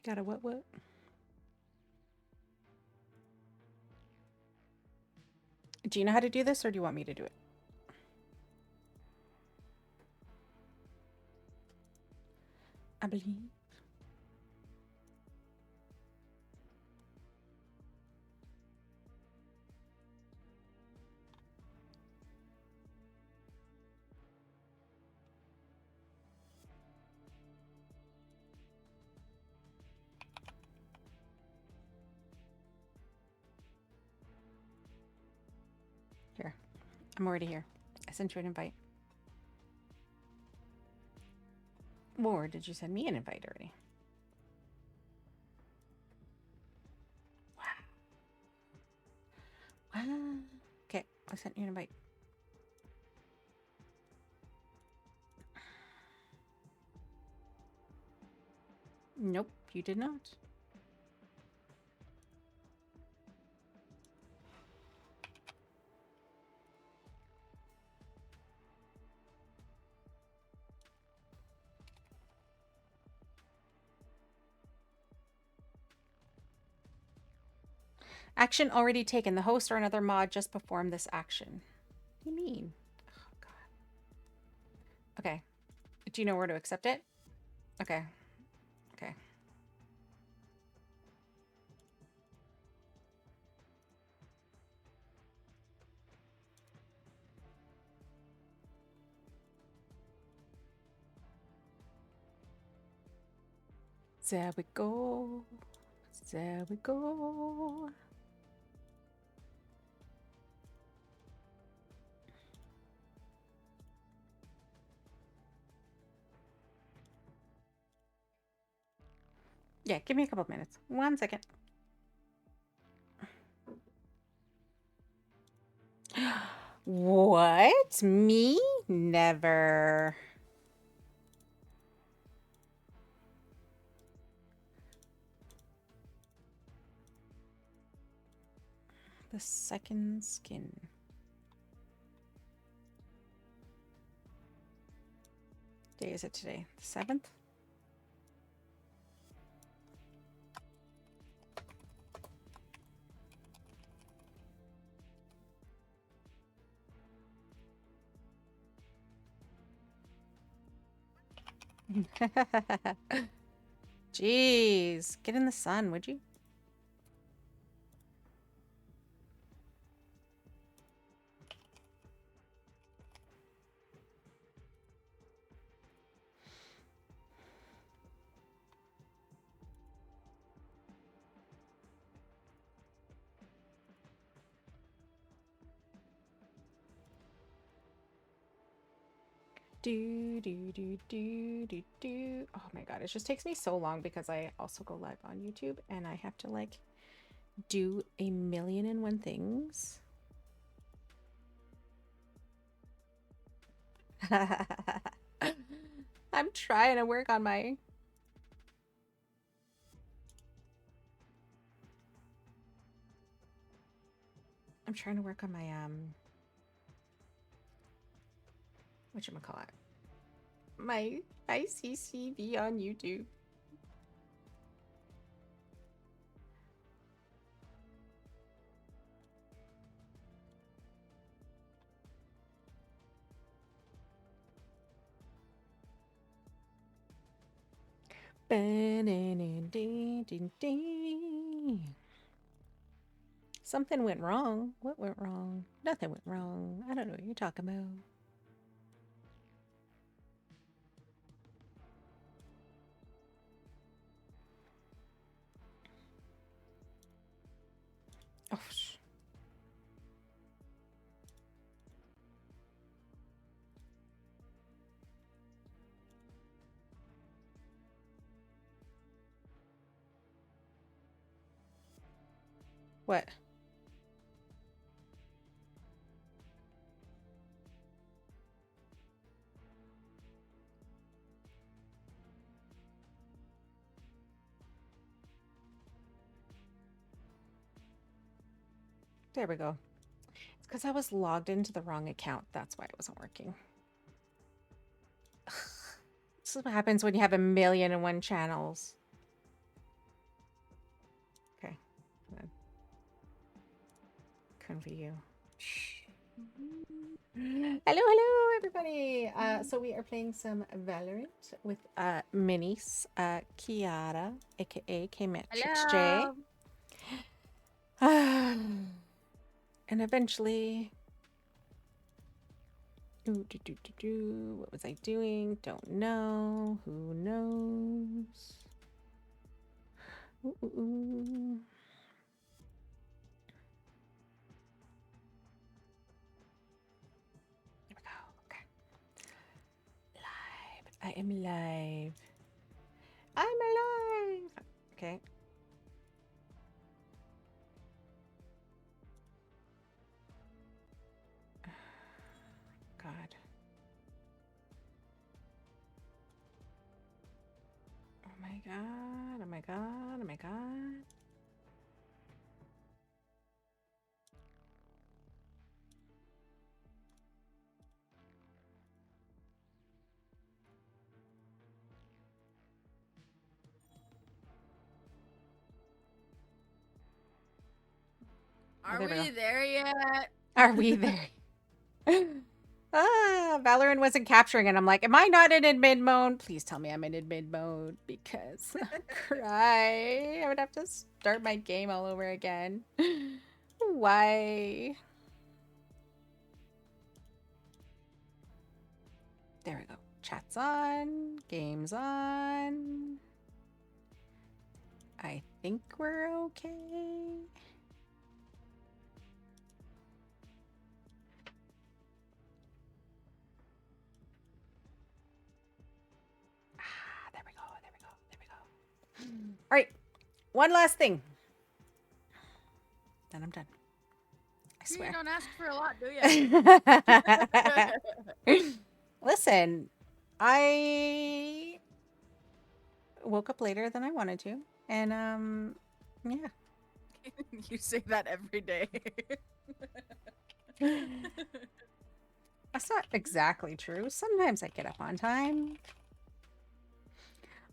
Got a what? Do you know how to do this, or do you want me to do it? I believe. Here. I'm already here. I sent you an invite. Or did you send me an invite already? Wow. Okay, I sent you an invite. Nope, you did not. Action already taken. The host or another mod just performed this action. What do you mean? Oh, God. Okay. Do you know where to accept it? Okay. Okay. There we go. There we go. Yeah, give me a couple of minutes. 1 second. What? Me? Never. The second skin. Day is it today? The 7th? Jeez, get in the sun, would you? Do. Oh my god, it just takes me so long because I also go live on YouTube and I have to like do a million and one things. I'm trying to work on my whatchamacallit? My CCV on YouTube. Something went wrong. What went wrong? Nothing went wrong. I don't know what you're talking about. Oh, what? There we go. It's because I was logged into the wrong account. That's why it wasn't working. This is what happens when you have a million and one channels. Couldn't be you. Hello, everybody. So we are playing some Valorant with Minis, Kiara, aka KMatchXJ. Hello. And eventually, what was I doing? Don't know. Who knows? Ooh. There we go. Okay. Live. I am live. I'm alive. Okay. God. Oh my god. Oh my god. Oh my god. Are there we there yet? Are we there? Valorant wasn't capturing it. I'm like, am I not in mid mode? Please tell me I'm in mid mode because I'll cry. I would have to start my game all over again. Why? There we go. Chat's on. Game's on. I think we're okay. There we go. There we go. There we go. All right. One last thing. Then I'm done. I swear. You don't ask for a lot, do you? Listen, I woke up later than I wanted to, and yeah. You say that every day. That's not exactly true. Sometimes I get up on time.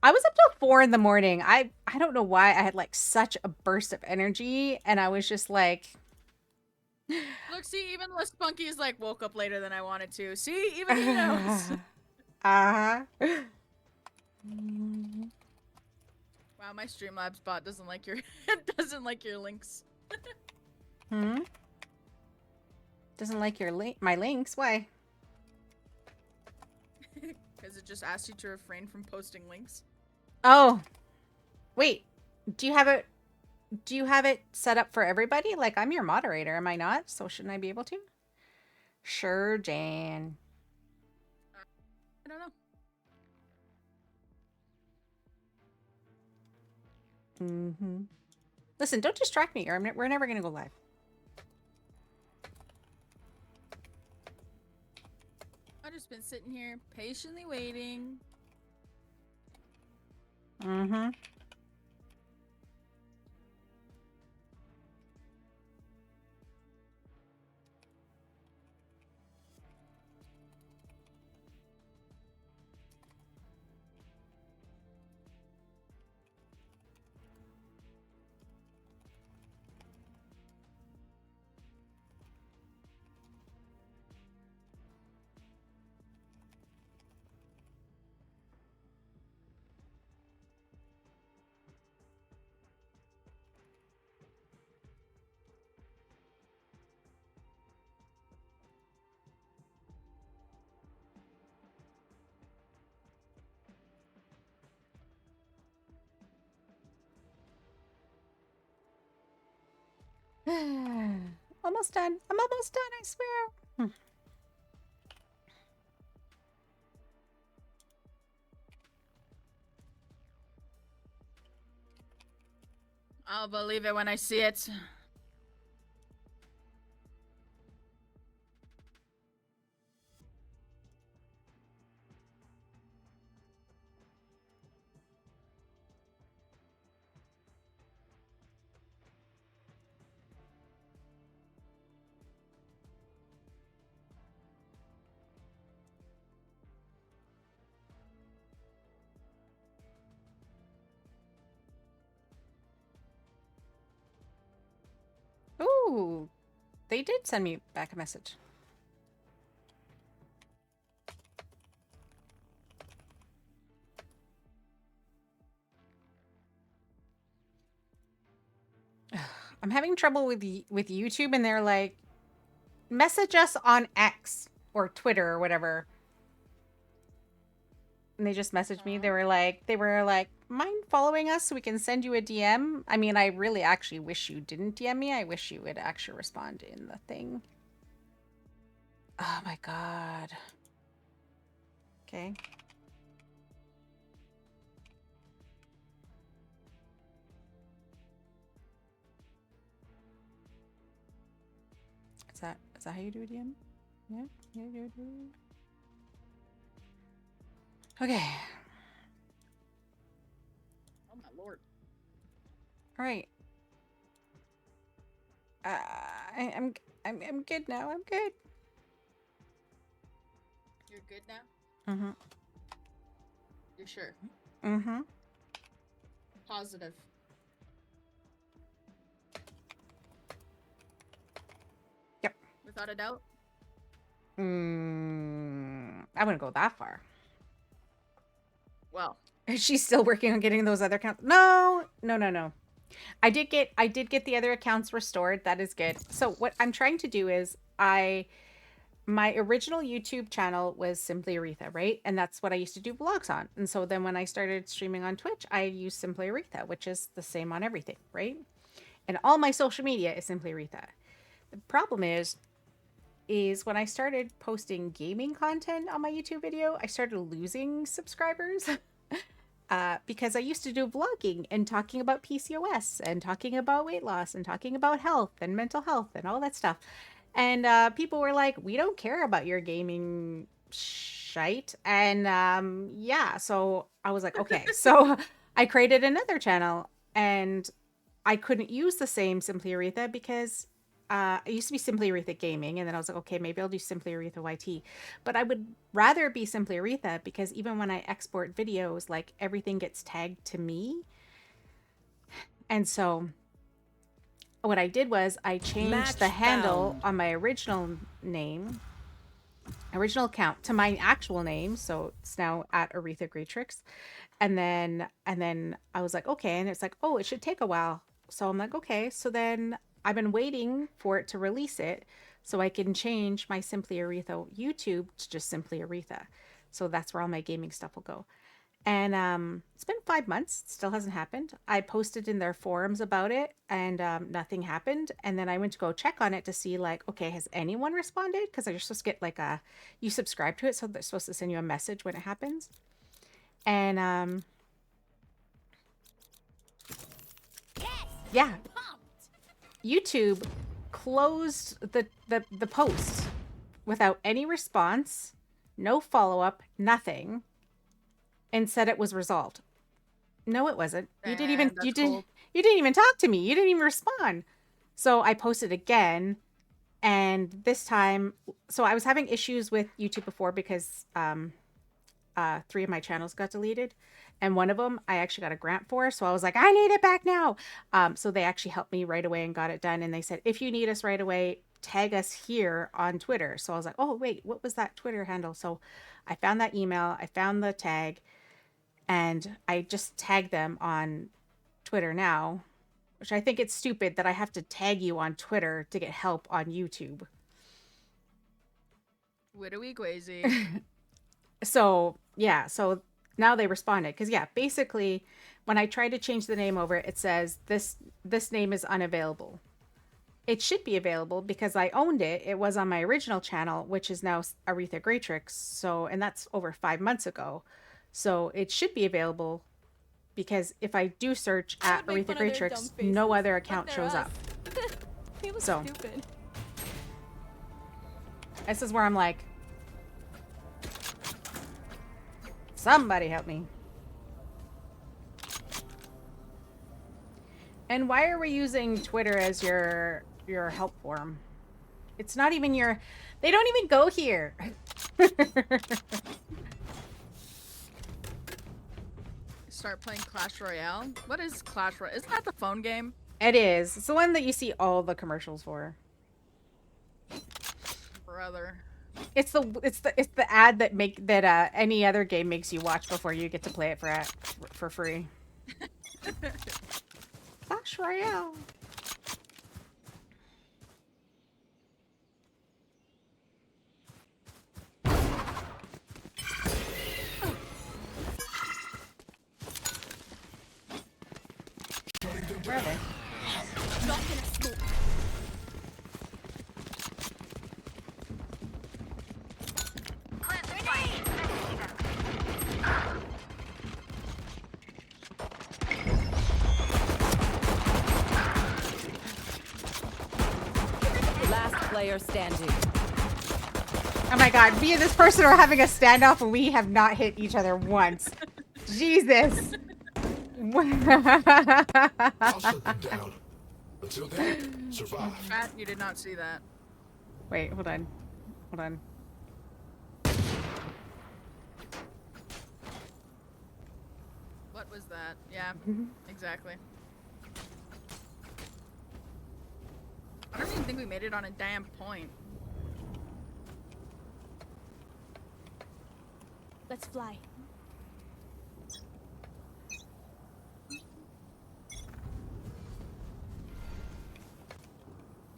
I was up till 4 in the morning. I don't know why I had like such a burst of energy, and I was just like, look, see, even Les Spunky is like, woke up later than I wanted to. See, even he knows. Wow, my Streamlabs bot doesn't like your links. Doesn't like my links? Why? Because it just asks you to refrain from posting links. Oh, wait. Do you have it set up for everybody? Like, I'm your moderator, am I not? So shouldn't I be able to? Sure, Jan. I don't know. Listen, don't distract me, or we're never gonna go live. I've just been sitting here patiently waiting. Almost done. I'm almost done, I swear. I'll believe it when I see it. Ooh, They did send me back a message. I'm having trouble with YouTube, and they're like, message us on X or Twitter or whatever. And they just messaged me. They were like, mind following us so we can send you a DM? I mean, I really actually wish you didn't DM me. I wish you would actually respond in the thing. Oh my god. Okay. Is that how you do a DM? Yeah. Okay. Oh my lord. All right. I'm good now. I'm good. You're good now? Mm-hmm. You're sure? Mm-hmm. Positive. Yep. Without a doubt? I wouldn't go that far. Well. She's still working on getting those other accounts. No. I did get the other accounts restored. That is good. So what I'm trying to do is my original YouTube channel was Simply Aretha, right? And that's what I used to do vlogs on. And so then when I started streaming on Twitch, I used Simply Aretha, which is the same on everything, right? And all my social media is Simply Aretha. The problem is when I started posting gaming content on my YouTube video, I started losing subscribers. Because I used to do vlogging and talking about PCOS and talking about weight loss and talking about health and mental health and all that stuff. And people were like, we don't care about your gaming shite. And yeah, so I was like, okay. So I created another channel, and I couldn't use the same Simply Aretha because it used to be Simply Aretha Gaming, and then I was like, okay, maybe I'll do Simply Aretha YT. But I would rather be Simply Aretha because even when I export videos, like everything gets tagged to me. And so what I did was I changed the handle on my original account to my actual name. So it's now at Aretha Greatrix. And then I was like, okay. And it's like, oh, it should take a while. So I'm like, okay. So then I've been waiting for it to release it so I can change my Simply Aretha YouTube to just Simply Aretha. So that's where all my gaming stuff will go. And it's been 5 months. It still hasn't happened. I posted in their forums about it, and nothing happened. And then I went to go check on it to see, like, okay, has anyone responded? Because you're supposed to get like you subscribe to it, so they're supposed to send you a message when it happens. And yeah, YouTube closed the post without any response, no follow-up, nothing, and said it was resolved. No, it wasn't. You didn't even talk to me. You didn't even respond. So I posted again, and this time, so I was having issues with YouTube before because 3 of my channels got deleted, and one of them I actually got a grant for. So I was like, I need it back now. So they actually helped me right away and got it done. And they said, if you need us right away, tag us here on Twitter. So I was like, oh wait, what was that Twitter handle? So I found that email, I found the tag, and I just tagged them on Twitter now, which I think it's stupid that I have to tag you on Twitter to get help on YouTube. Widowy Quazy. So yeah, so now they responded because yeah, basically when I try to change the name over, it says this name is unavailable. It should be available because I owned it. It was on my original channel, which is now Aretha Greatrix. So, and that's over 5 months ago. So it should be available because if I do search at Aretha Greatrix, no other account shows up. So stupid. This is where I'm like, somebody help me. And why are we using Twitter as your help forum? It's not even your... They don't even go here. Start playing Clash Royale? What is Clash Royale? Isn't that the phone game? It is. It's the one that you see all the commercials for. brother. It's the ad that any other game makes you watch before you get to play it for free. Clash Royale. Where are they? Last player standing. Oh my god, me and this person are having a standoff and we have not hit each other once. Jesus. I'll shut them down. Until then, survive. Fat, you did not see that. Wait, hold on. Hold on. What was that? Yeah, exactly. I don't even think we made it on a damn point. Let's fly.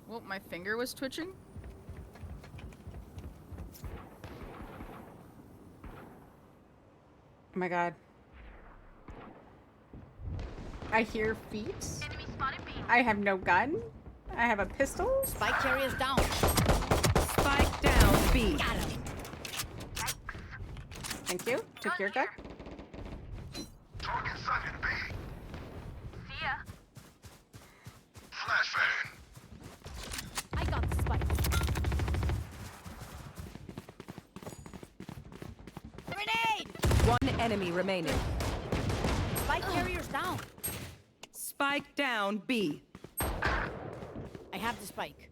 Well, my finger was twitching. Oh my god. I hear feet. I have no gun. I have a pistol. Spike carriers down. Spike down B. Got him. Thank you. Took your gun. Target sighted B. See ya. Flashbang. I got the spike. Grenade! One enemy remaining. Spike carriers down. Spike down B. I have the spike.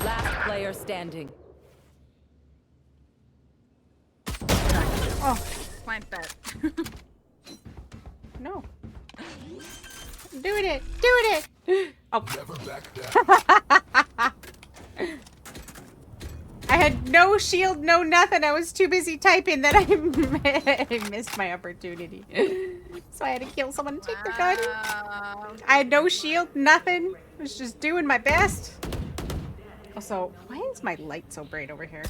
Last player standing. Oh, Plant that. no. I'm doing it. Doing it. Oh, Never back down. I had no shield, no nothing. I was too busy typing that I missed my opportunity. So I had to kill someone and take their gun. I had no shield, nothing. I was just doing my best. Also, why is my light so bright over here?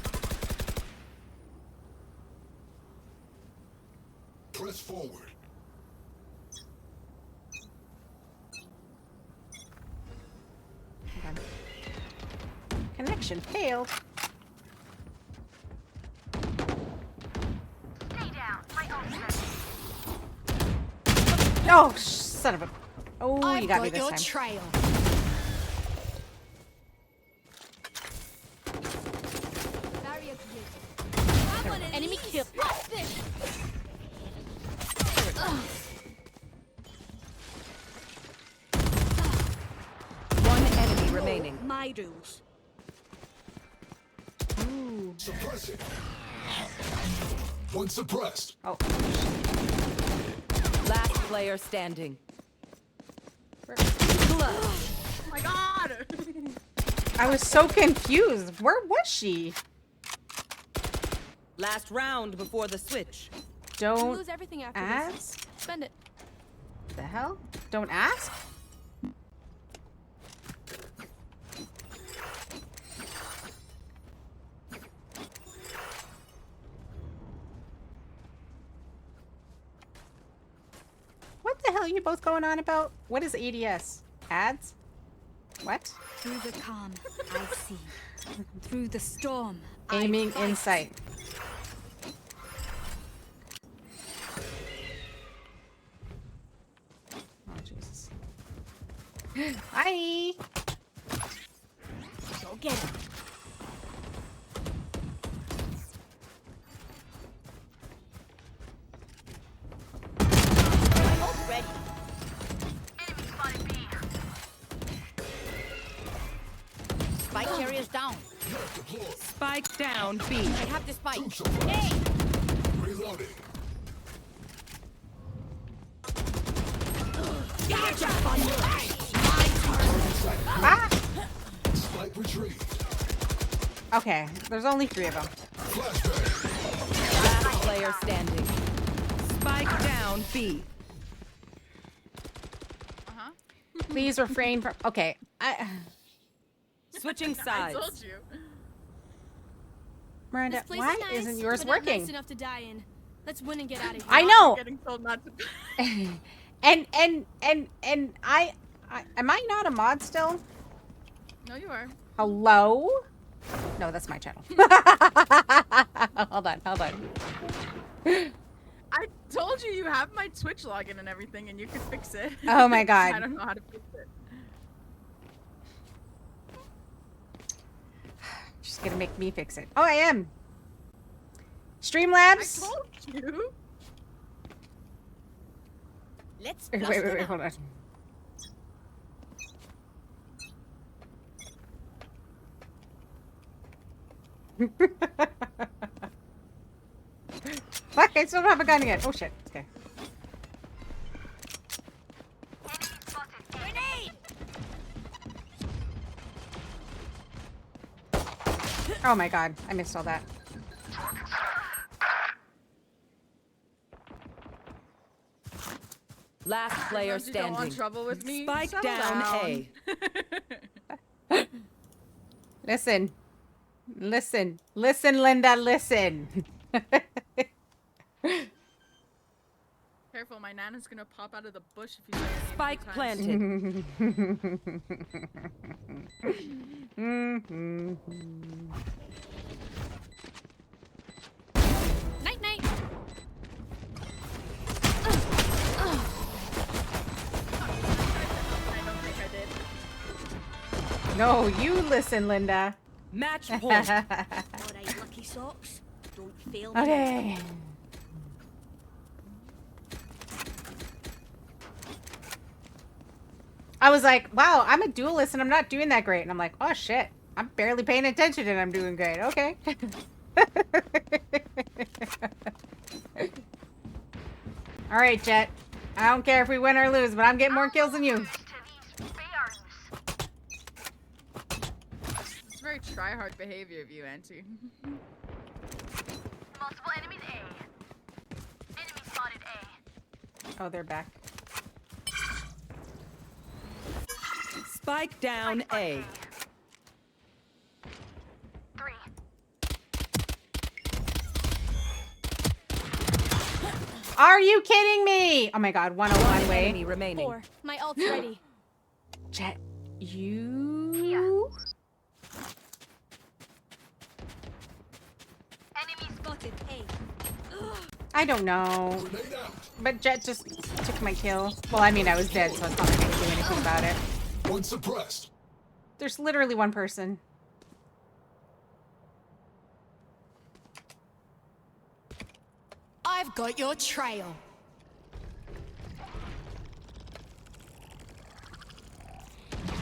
Press forward. Hold on. Connection failed. Oh, son of a... Oh, you got me this your time. trail. Barrier created. Enemy kill. What's this? One enemy remaining. My rules. Suppress it. One suppressed. Oh, Last player standing. Oh my god! I was so confused. Where was she? Last round before the switch. You Don't lose everything after this. ask? Spend it. The hell? Don't ask? What the hell are you both going on about? What is ADS? Ads? What? Through the calm, I see. Through the storm, Aiming I fight. insight. Oh, Jesus. Hi! Go get him. Ult ready. Spike carriers down. You're deployed. Spike down B. I have the spike. Two suppressed. Hey! Reloading. Gotcha! My turn. Target sighted B. Ah! Spike retrieved. Okay, there's only 3 of them. Last player standing. Spike down B. Uh-huh. Please refrain from. Okay, Switching I sides. told you. Miranda, This place why is nice, isn't yours but not working? nice enough to die in. Let's win and get out of here. I You're know. Getting told not to. and I am I not a mod still? No, you are. Hello? No, that's my channel. Hold on. I told you you have my Twitch login and everything, and you can fix it. Oh my God. I don't know how to fix it. She's gonna make me fix it. Oh, I am. I Streamlabs. told you. Let's Wait, hold on. Fuck, I still don't have a gun yet. Oh shit. Okay. Oh my god, I missed all that. Last player Sometimes you don't want standing. trouble with me. Spike Settle down down. A. Listen. Listen, Linda, listen. Careful, my nana's gonna pop out of the bush if you say her name Spike 3 times. planted. Night night. I don't think I did. No, you listen, Linda. Match point. All right, lucky socks. Don't fail me. Okay. I was like, wow, I'm a duelist and I'm not doing that great. And I'm like, oh shit, I'm barely paying attention and I'm doing great. Okay. All right, Jet. I don't care if we win or lose, but I'm getting more kills than you. It's very try-hard behavior of you, Auntie. Multiple enemies A. Enemy spotted A. Oh, they're back. Spike down A. 3. Are you kidding me? Oh my god, 101 Enemy way. remaining. 4. My ult's ready. Jet, you... Enemy Spotted A. I don't know. Grenade out. But Jet just took my kill. Well, I mean, I was dead, so it's not like I can do anything about it. One suppressed. There's literally one person. I've got your trail.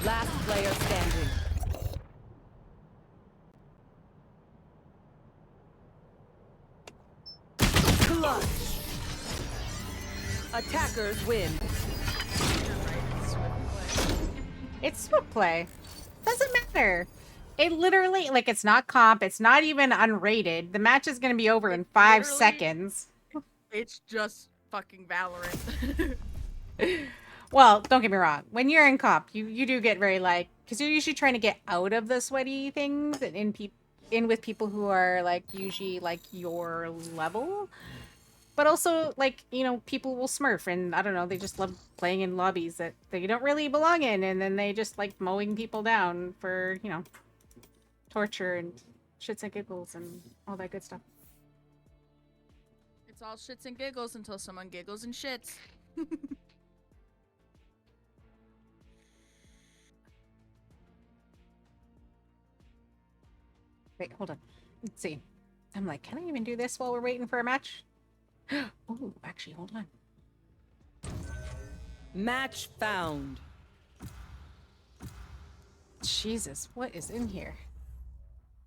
Last player standing. Clutch. Attackers win. It's swift play. Doesn't matter. It literally, like, it's not comp. It's not even unrated. The match is going to be over in 5 literally- seconds. It's just fucking Valorant. Well, don't get me wrong. When you're in comp, you do get very, like, because you're usually trying to get out of the sweaty things and in with people who are, like, usually, like, your level. But also, like, you know, people will smurf and, I don't know, they just love playing in lobbies that they don't really belong in. And then they just like mowing people down for, you know, torture and shits and giggles and all that good stuff. It's all shits and giggles until someone giggles and shits. Wait, hold on. Let's see. I'm like, can I even do this while we're waiting for a match? Oh, actually, hold on. Match found. Jesus, what is in here?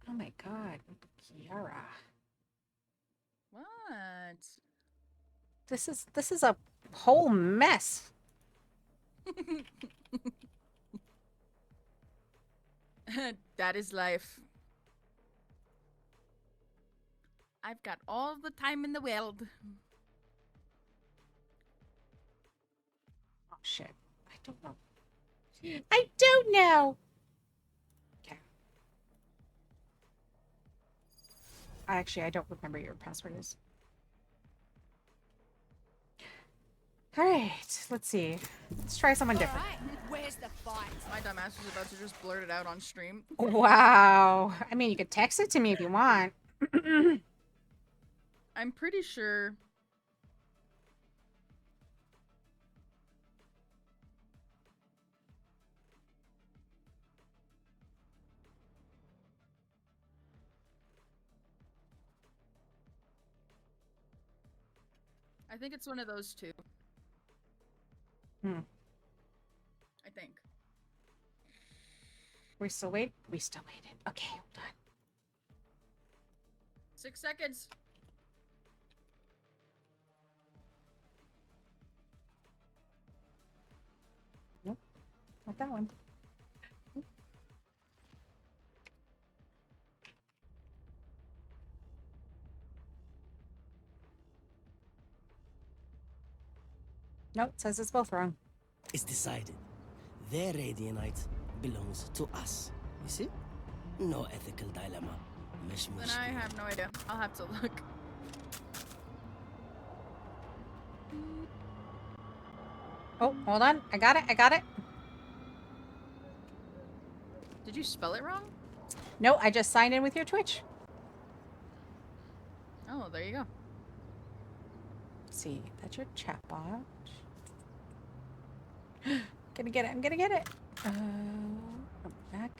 Oh my god. Kiara. What? This is a whole mess. That is life. I've got all the time in the world. Oh shit. I don't know. I don't know. Okay. Actually, I don't remember your password is. All right, let's see. Let's try someone different. Where's the fight? My dumbass was about to just blurt it out on stream. Wow. I mean, you could text it to me if you want. I'm pretty sure. I think it's one of those two. Hmm. I think. We still wait? We still waited. Okay, hold on. 6 seconds. Nope. Not that one. Nope, it says it's both wrong. It's decided. Their Radianite belongs to us. You see? No ethical dilemma. Mish Then mish. I have no idea. I'll have to look. Oh, hold on. I got it. I got it. Did you spell it wrong? No, I just signed in with your Twitch. Oh, there you go. Let's see, that's your chatbot. Gonna get it. I'm gonna get it. I'm back.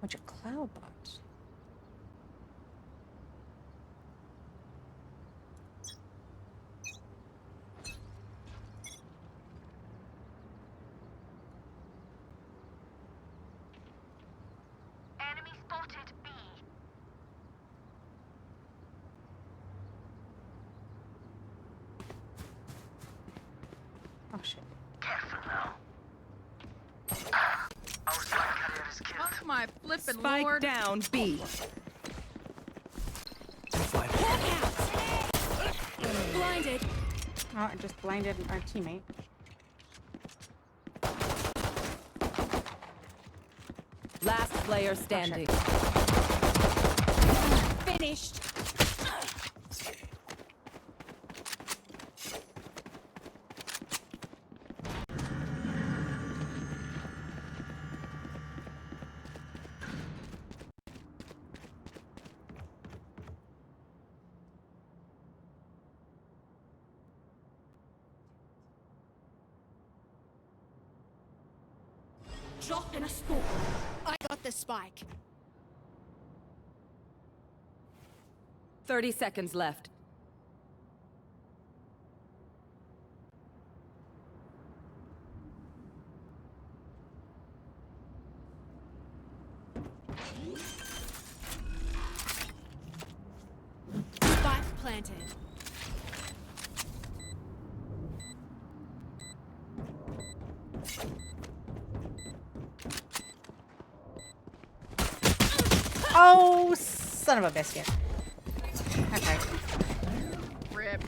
What's your cloud bot? Enemy spotted B. Oh shit. Careful now. Our spy carrier is killed. Oh my flippin' Spike lord. down B. Blinded. Oh, I just blinded our teammate. Last player standing. Finished. Drop in a spawn. I got the spike. 30 seconds left. Spike planted. Oh, son of a biscuit. Okay. Rip.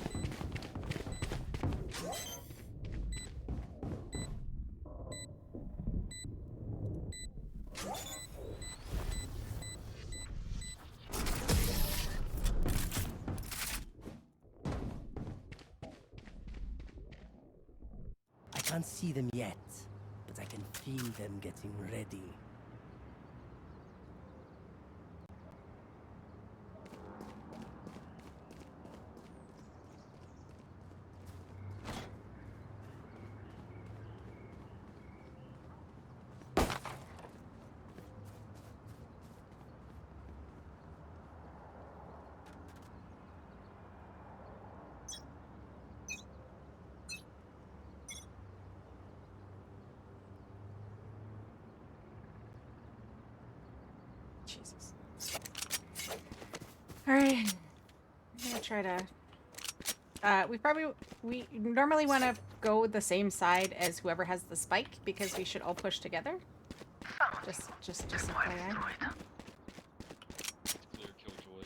I can't see them yet, but I can feel them getting ready. Jesus. All right. I'm gonna try to. We normally want to go the same side as whoever has the spike because we should all push together. Just FYI. Clear Killjoy.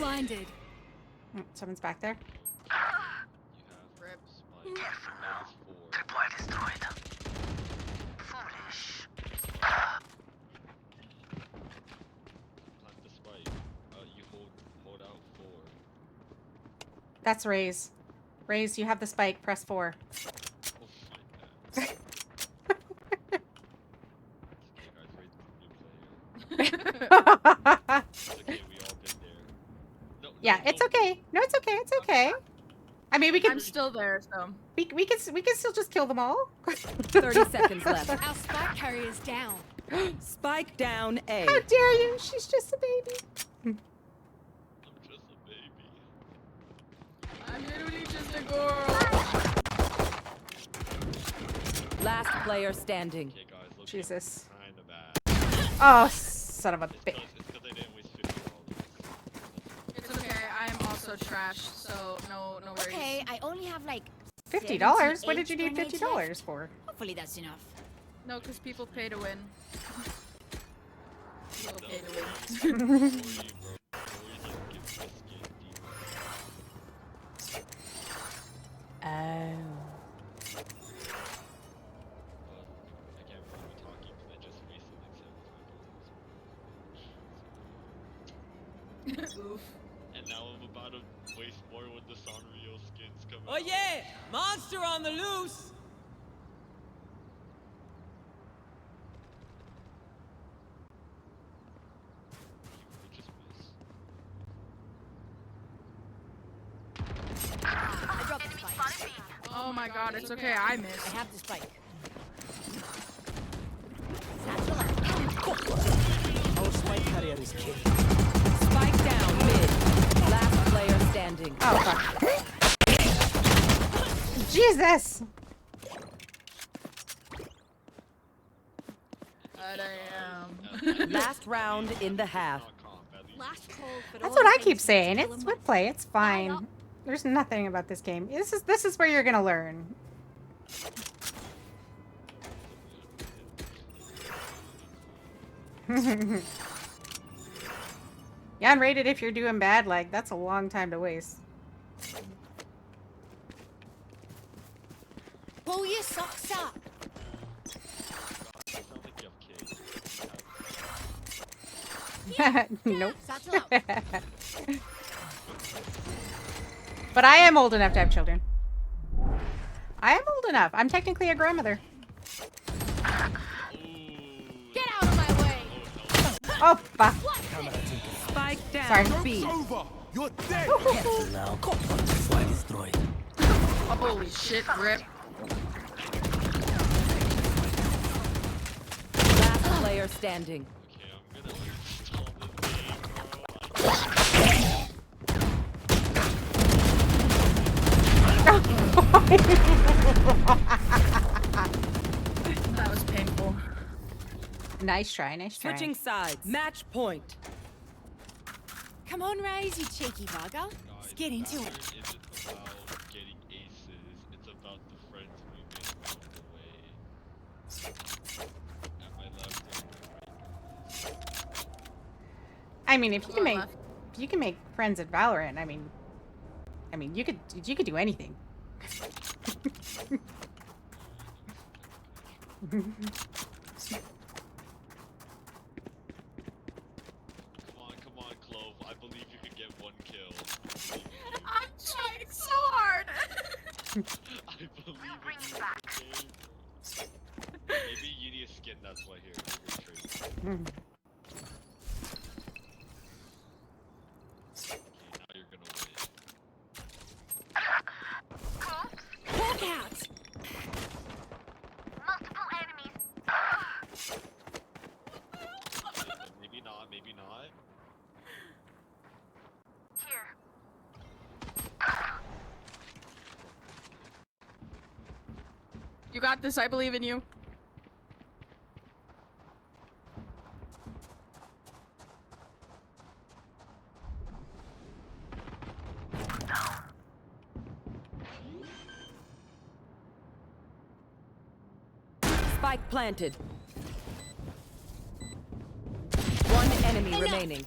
Blinded. Someone's back there. Rip. Careful now. Deploy destroyed. Foolish. Plant the spike. You hold out 4. That's Raze. Raze, you have the spike. Press 4. Oh my god. Okay, guys, Raze is a new player. It's okay, we all been there. No, Yeah, it's okay. No, it's okay. It's okay. I mean, we can I'm still there, so. we can still just kill them all. 30 seconds left. Our spike carrier's down. Spike down A. How dare you? She's just a baby. I'm just a baby. I'm literally just a girl. Last player standing. Okay, guys, look. Jesus. Kinda bad. Oh, son of a bitch. It's because I didn't waste $50. It's okay. I am also trash, so no worries. Okay, I only have like $50? What did you 78 need grenades $50 left. for? Hopefully that's enough. No, because people pay to win. People pay to win. Before you, bro. Before you just give this game deep. Oh. I can't believe we're talking because I just wasted like $75. Oof. And now I'm about to waste more when the Sanrio skins come Oh out. yeah! Monster on the loose! We just miss. I dropped the spike. Oh my god, it's okay. I I missed. have the spike. Satchel out. Our spike carrier is killed. Spike down mid. Last player standing. Oh, fuck. Jesus! But I am. Last round in the half. Not comp, at least. Last call for That's all what I the keep things saying. to It's kill with 'em play. It's up. fine. There's nothing about this game. This is where you're gonna learn. Yeah, unrated if you're doing bad, like, that's a long time to waste. Pull your socks up. It sounds like you have kids. Nope. Satchel out. But I am old enough to have children. I am old enough. I'm technically a grandmother. Ooh. Get out of my way. Oh, fuck. Camera taken. Spike down Sorry. B. Over! You're dead! Careful now. Fly destroyed. Holy shit, Rip. Last player standing. Okay, I'm gonna uninstall this game, bro. That was painful. Nice try, nice try. Switching sides. Match point. Come on, Raze, you cheeky bugger. Guys, Let's get into Valorant it. isn't about getting aces. It's about the friends we make along the way. At my left and right. I mean, if Go left. you can make friends at Valorant, I mean you could do anything. Come on, Clove. I believe you can get 1 kill. I believe in you. I'm trying so hard. I believe in you, okay? Maybe you need a skin, that's why here. Maybe a trade. Okay, now you're gonna win. Walk out. Multiple enemies. Maybe not, maybe not. Here. You got this. I believe in you. Spike planted. One enemy remaining.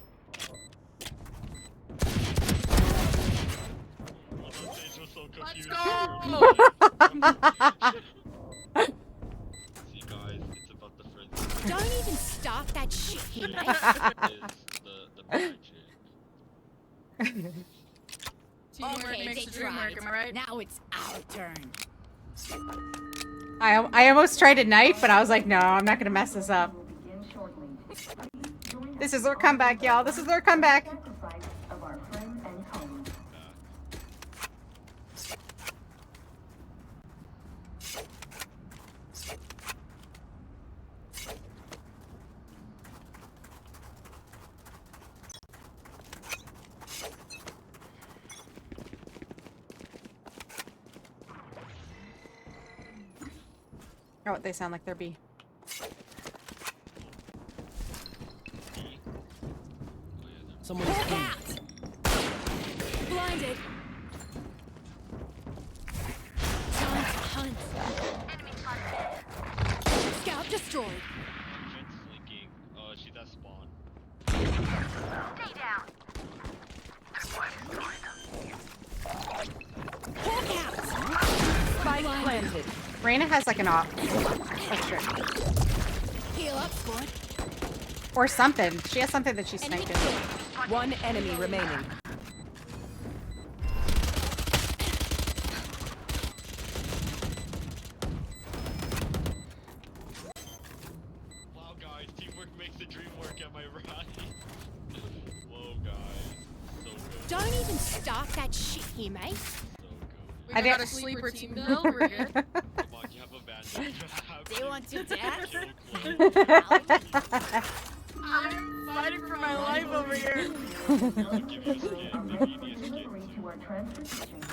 Let's you. go! See, guys, it's about the friends. Don't even start that shit here, mate. Is the magic. Teamwork makes the dream work, am I right? Now it's our turn. I almost tried a knife, but I was like, no, I'm not gonna mess this up. This is their comeback, y'all. This is their comeback. Oh, they sound like they're B. Someone is Look in. out! Blinded. Time to hunt. Scout destroyed. Fence flanking. She's at spawn. Stay down. Hawk out. Spike planted. Reyna has like an op. Oh, shit. Heal up, squad. Or something. She has something that she's Enemy sniping. killed. One enemy remaining. Wow, guys, teamwork makes the dream work. Am I right? Whoa, guys, so good. Don't even start that shit here, mate. So good. We I got did- a sleeper team build, we're good. Come on, you have a bandage. They want to dance? I'm fighting for my life over here. I'll give you a skin. Maybe you need a skin too.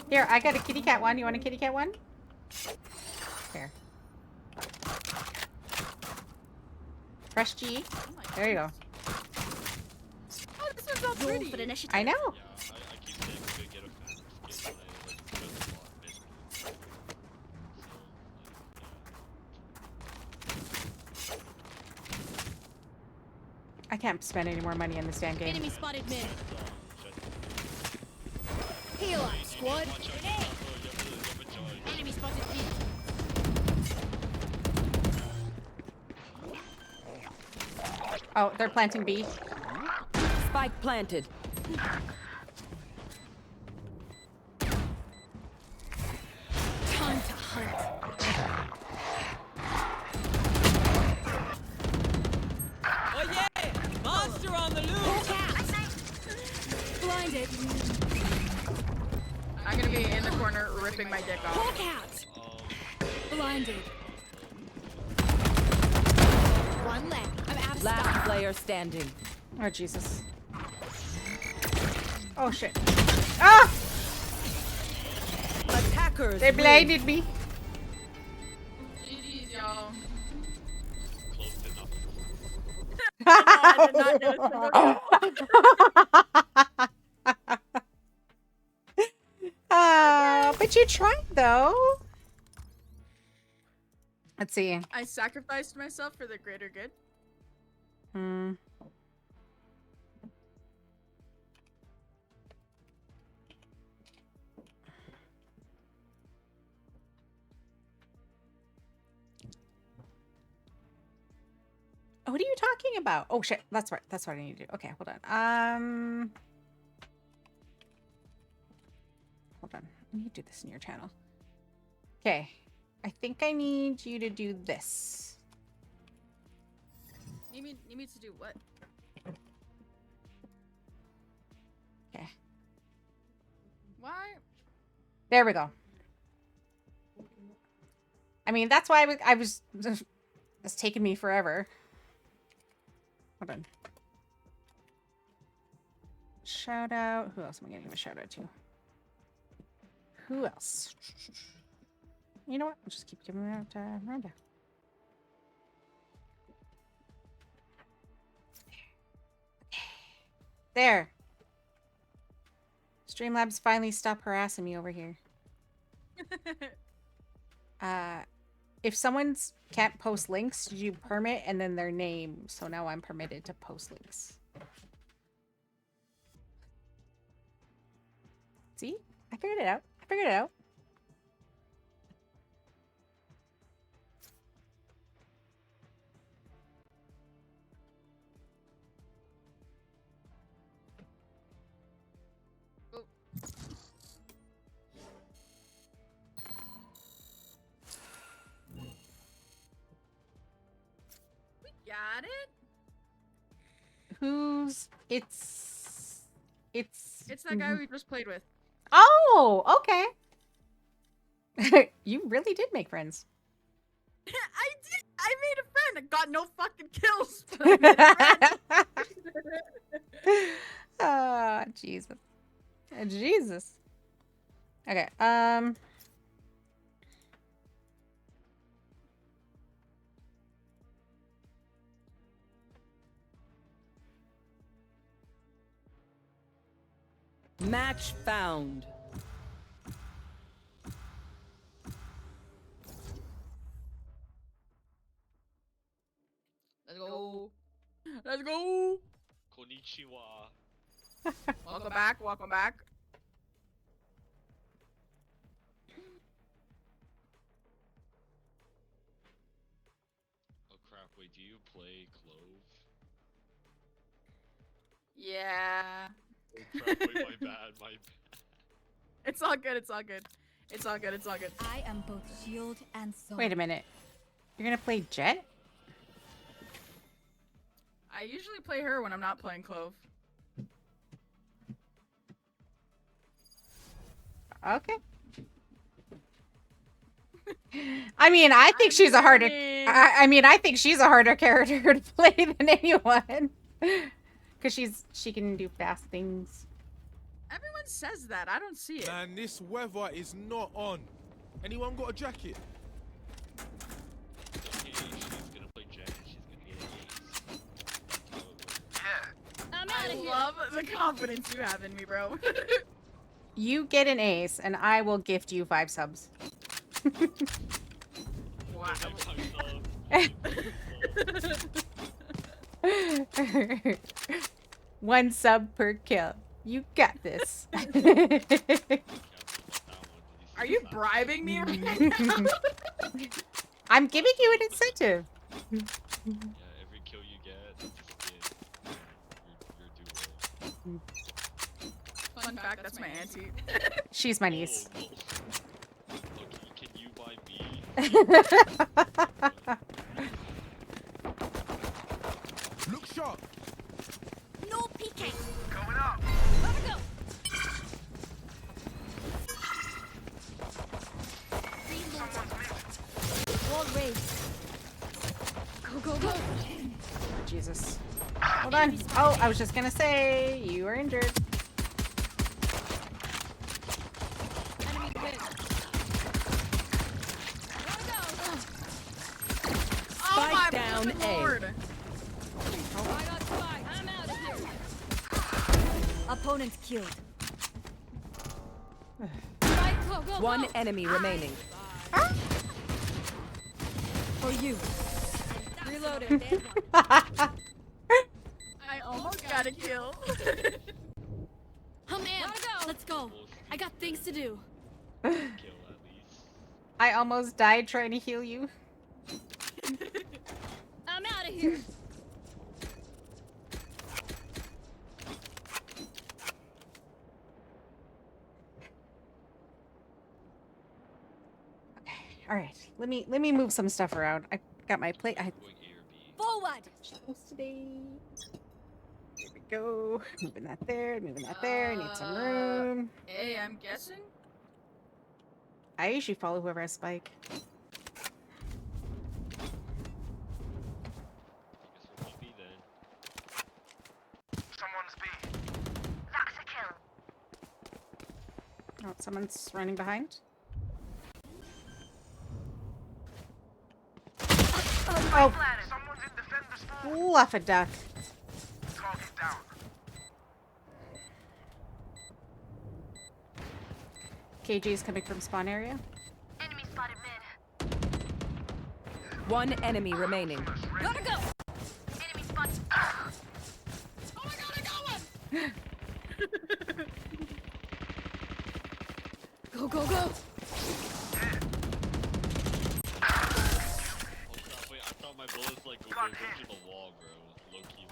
Here, I got a kitty cat one. You want a kitty cat one? Here. Press G. Oh my There you go. Oh, this one's all Roll pretty. for initiative. I know. Yeah, I keep saying we could get a phantom skin when I like press the button, basically. I can't spend any more money in this damn game. Enemy spotted mid. So, Heal up, squad. watch out, Hey. you have a charge. Enemy spotted mid. Oh, they're planting B. Spike planted. Time to hunt. Oh yeah! Monster on the loose! Hawk out. Blinded. I'm gonna be in the corner ripping my dick off. Hawk out. Blinded. One leg. I'm out of Last stock. player standing. Oh, Jesus. Oh, shit. Ah! Attackers. They win. blinded me. GG's, y'all. Close enough. I did not know. But you tried, though. Let's see. I sacrificed myself for the greater good. Hmm. What are you talking about? Oh shit, that's right. That's what I need to do. Okay, hold on. Hold on. I need to do this in your channel. Okay. I think I need you to do this. Need me to do what? Okay. Why? There we go. I mean, that's why I was it's taking me forever. Hold on. Shout out. Who else am I gonna give a shout out to? Who else? You know what? I'll just keep giving out Miranda. There. Streamlabs finally stop harassing me over here. If someone's can't post links, you permit and then their name. So now I'm permitted to post links. See? I figured it out. I figured it out. Got it? Who's... It's It's that guy we just played with. Oh, okay. You really did make friends. I did. I made a friend. I got no fucking kills. but I made a friend. Oh, Jesus. Jesus. Okay, Match found. Let's go. Let's go. Konnichiwa. Welcome back. Welcome back. Oh crap, wait, do you play Clove? Yeah. Oh crap, wait, my bad, my bad. It's all good. It's all good. It's all good. It's all good. I am both shield and sword. wait a minute. You're gonna play Jet? I usually play her when I'm not playing Clove. Okay. I mean, I think she's a harder... I mean, I think she's a harder character to play than anyone. Because she can do fast things. Everyone says that. I don't see it. Man, this weather is not on. Anyone got a jacket? Okay, she's gonna play Jet and she's gonna get an ace. That's how it works. I'm out I of here. love the confidence you have in me, bro. You get an ace, and I will gift you 5 subs. Wow. One sub per kill. You got this. Are you bribing me right now? I'm giving you an incentive. Yeah, every kill you get, just get your duo. Fun fact, that's my auntie. She's my niece. Oh, well. Okay, can you buy me? Look sharp. No peeking. Going up. Gotta go. Wall raised. Go, go, go. Jesus. Hold on. Oh, I was just gonna say, you are injured. Enemy win. Gotta go. Oh my Spike down fucking A. lord. I got spike. I'm out of here. Opponent killed. Spike, go, go, One go. enemy remaining. For you. Reloaded. I almost got a kill. I'm in. Let's go. I got things to do. Kill at least. I almost died trying to heal you. I'm out of here. All right, let me move some stuff around. I got my plate. I Going A or B. Forward. today. Here we go. Moving that there. Moving that there. Need some room. Hey, I'm guessing. I usually follow whoever has spike. I guess we're going B then. Someone's B. That's a kill. Oh, someone's running behind. Oh, Someone's in defender spawn. fluff a duck. Target down. KG is coming from spawn area. Enemy spotted mid. One enemy remaining. Gotta go. Enemy spotted. Oh my god, I got one! go, go! Oh crap, wait, I thought my bullets like were going through the wall, bro. Low key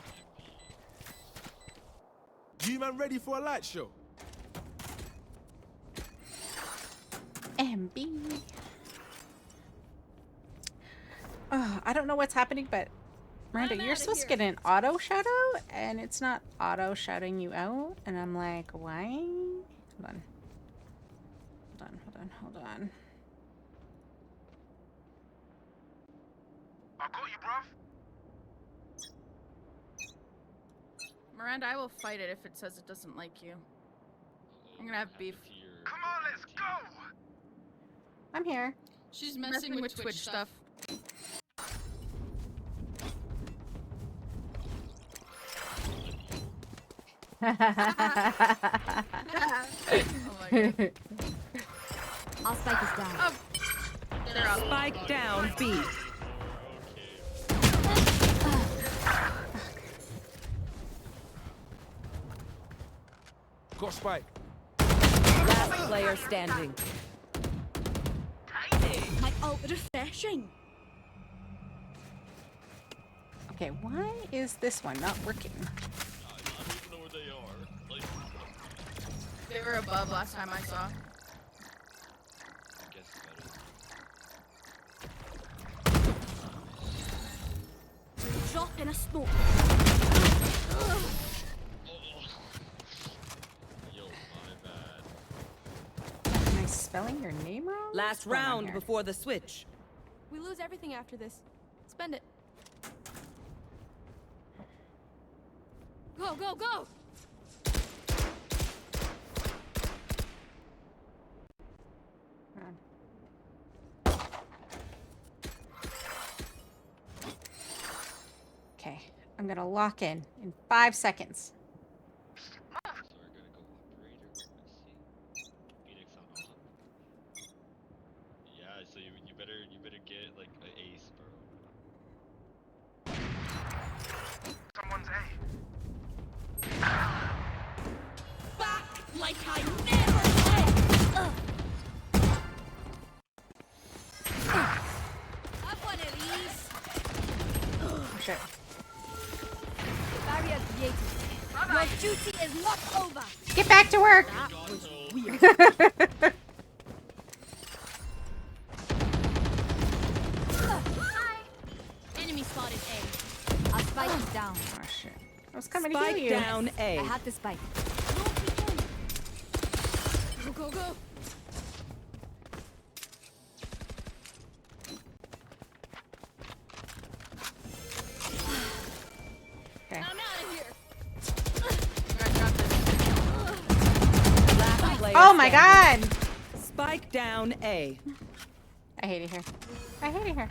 MP. You man ready for a light show? MB. Oh, I don't know what's happening, but Miranda, I'm you're outta supposed to here. get an auto shadow, and it's not auto shouting you out, and I'm like, why? Hold on. Hold on. I got you, bruv. Miranda, I will fight it if it says it doesn't like you. I'm gonna have beef. Come on, let's go. I'm here. She's messing with Twitch stuff. Oh my god. Our spike is down. Oh, they're out. Spike down B. Got spike. Last player standing. My ult refreshing. Okay, why is this one not working? I don't even know where they are. Like, They were above last time I saw. I guess better. Drop in a smoke. Oh. Yo, my bad. Am I spelling your name wrong? Last What's going on round here? before the switch. We lose everything after this. Spend it. Go, go, go! Hold on. Okay, I'm gonna lock in 5 seconds. So we're gonna go operator. Let's see. Phoenix on. Yeah, so you better get like an ace, bro. Someone's A. Back like I never left! Have one of these. Oh, shit. Barrier created. Your duty is not over. Get back to work! God, so Enemy spotted A. Our spike is down. Oh shit. I was coming to Spike heal you. down A. I had the spike. Go, go, go. Okay. I'm out of here. I got this. Last player Oh my standing. god! Spike down A. I hate it here. I hate it here.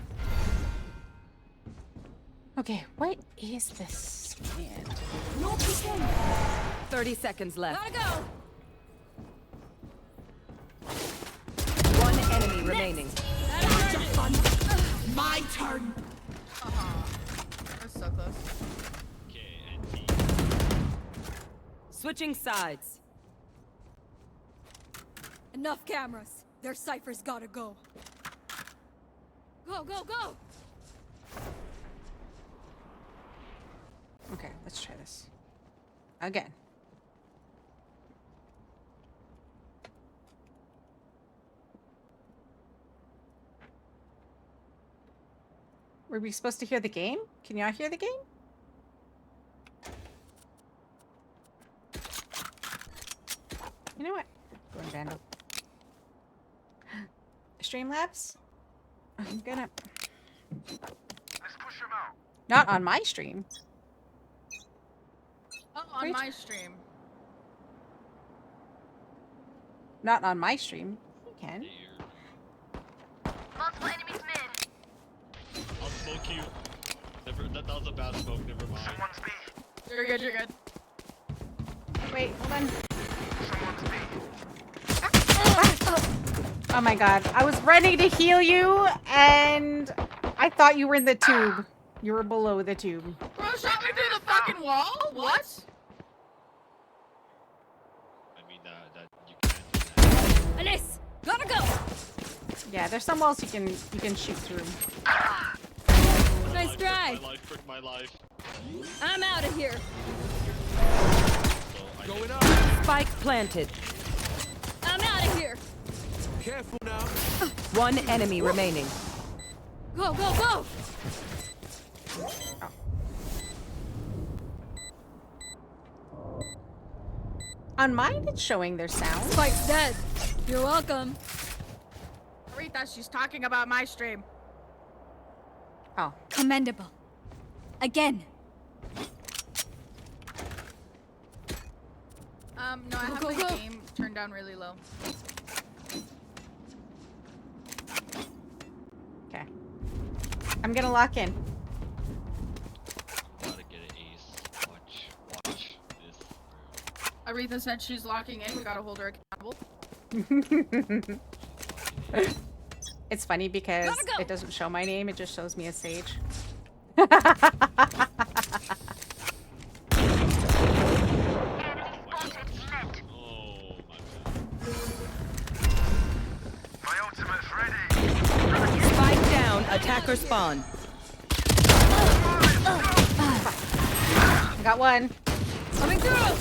Okay, what is this? Man. No peeking. 30 seconds left. Gotta go. One enemy remaining. My turn. That's so close. okay, and T. Switching sides. Enough cameras. Their ciphers gotta go. Go, go, go. Okay, let's try this. Again. Were we supposed to hear the game? Can y'all hear the game? You know what? Go in Vandal. Streamlabs? I'm gonna... Let's push him out. Not on my stream. Oh, on Wait. my stream. Not on my stream. You can. Here. Multiple enemies mid. I'll smoke you. Never. That was a bad smoke. Never mind. Someone's B. You're good, you're good. Wait, hold on. Someone's B. Oh my god. I was ready to heal you, and I thought you were in the tube. You were below the tube. Bro, shot me through the fucking wall? What? I mean that you can't do that. Alice, Gotta go. Yeah, there's some walls you can shoot through. Nice try. Frick my life. I'm out of here. So I Going guess- up. Spike planted. I'm out of here. Careful now. One enemy remaining. Go, go, go. On mine, it's showing their sound. Spike's dead. You're welcome. Rita, she's talking about my stream. Oh, Commendable. Again. No, I have Go, my go, go. game turned down really low. okay. I'm gonna lock in. I'm about to get an ace. Watch this. Aretha said she's locking in. We gotta hold her accountable. It's funny because Gotta go. it doesn't show my name, it just shows me as Sage. Oh my god. My ultimate's ready. Spike down. Attacker spawn. I got one. Coming through.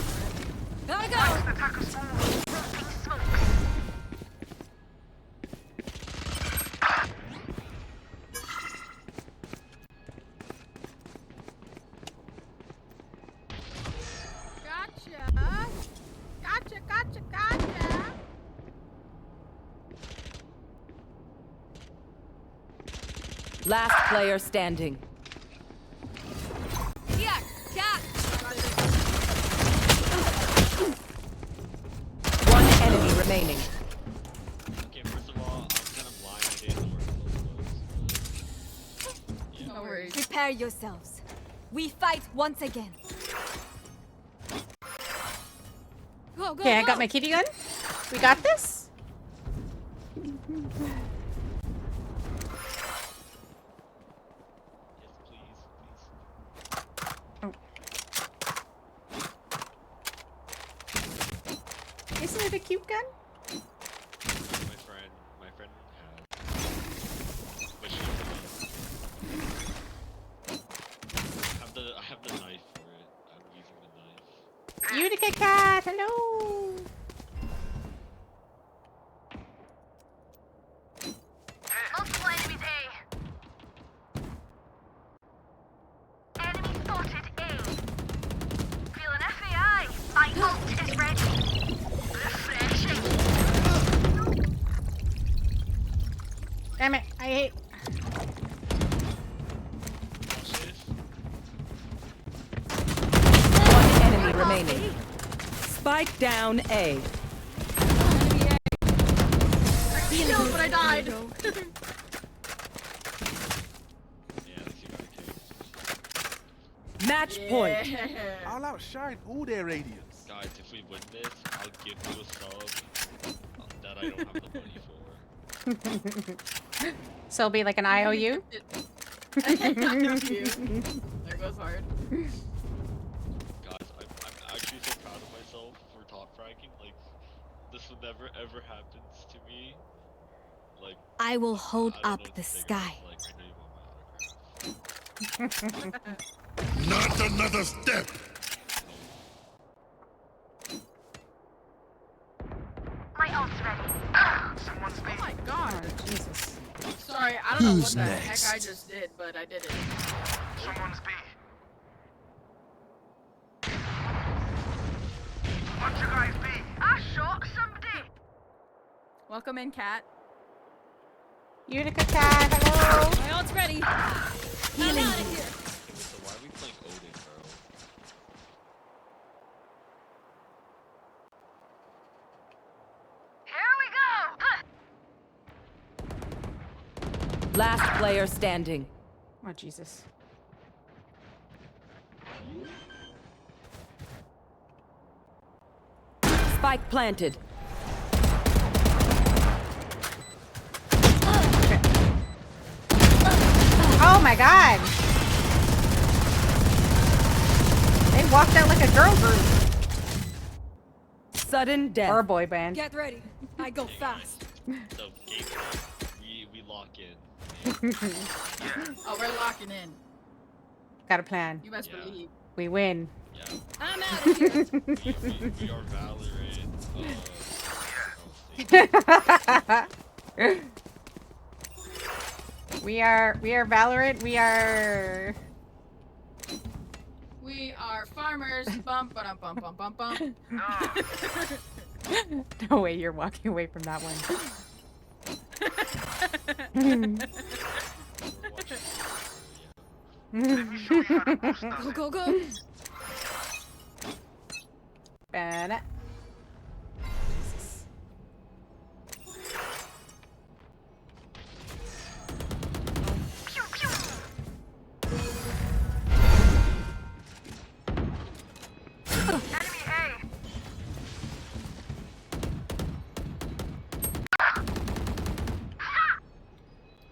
Gotta go. Attacker spawn. Dropping smoke. Gotcha. Gotcha, gotcha, gotcha. Last player standing. Yeah, cat. One enemy remaining. Okay, first of all, I'm kind of blind. I didn't know where close was. Yeah. No worries. Prepare yourselves. We fight once again. Go, go, Okay, I go. got my kitty gun. We got this? Yes, please, please. Isn't it a cute gun? My friend has. But she I have the knife for it. I'm using the knife. Utica cat, hello. Multiple enemies A. Enemy spotted A. Feel an FAI. My ult is ready. Refreshing. Damn it, I hate. Watch this. One enemy remaining. Spike down A. I killed, but I died. Yeah, at least you got a kill. Match point. Yeah. I'll outshine all their radiance. Guys, if we win this, I'll give you a sub that I don't have the money for. So it'll be like an IOU? There goes hard. Guys, I'm actually so proud of myself for top fracking. Like, this would never ever happens to me. Like, I will hold I don't know up what the to say, sky. guys. Like, I know you want my autograph. Not another step. My ult's ready. Someone's Oh B. my god. Oh, Jesus. Sorry, I don't know Who's what the heck next? I just did, but I did it. Someone's B. Watch you guys B. I shot somebody. Welcome in, cat. Utica cat, hello. My ult's ready. I'm out of here. Okay, so why are we playing Odin, bro? Here we go. Last player standing. Oh, Jesus. Spike planted. Oh my god. They walked out like a girl group. Sudden death. Or a boy band. Get ready. I go fast. So game one, we lock in. Oh, we're locking in. Got a plan. You best Yeah. believe. We win. Yeah. I'm out of here. We are Valorant. We are Valorant. We are farmers. Bum ba bum bum bum bum. No way you're walking away from that one. Go, go, go. Banana. Enemy A.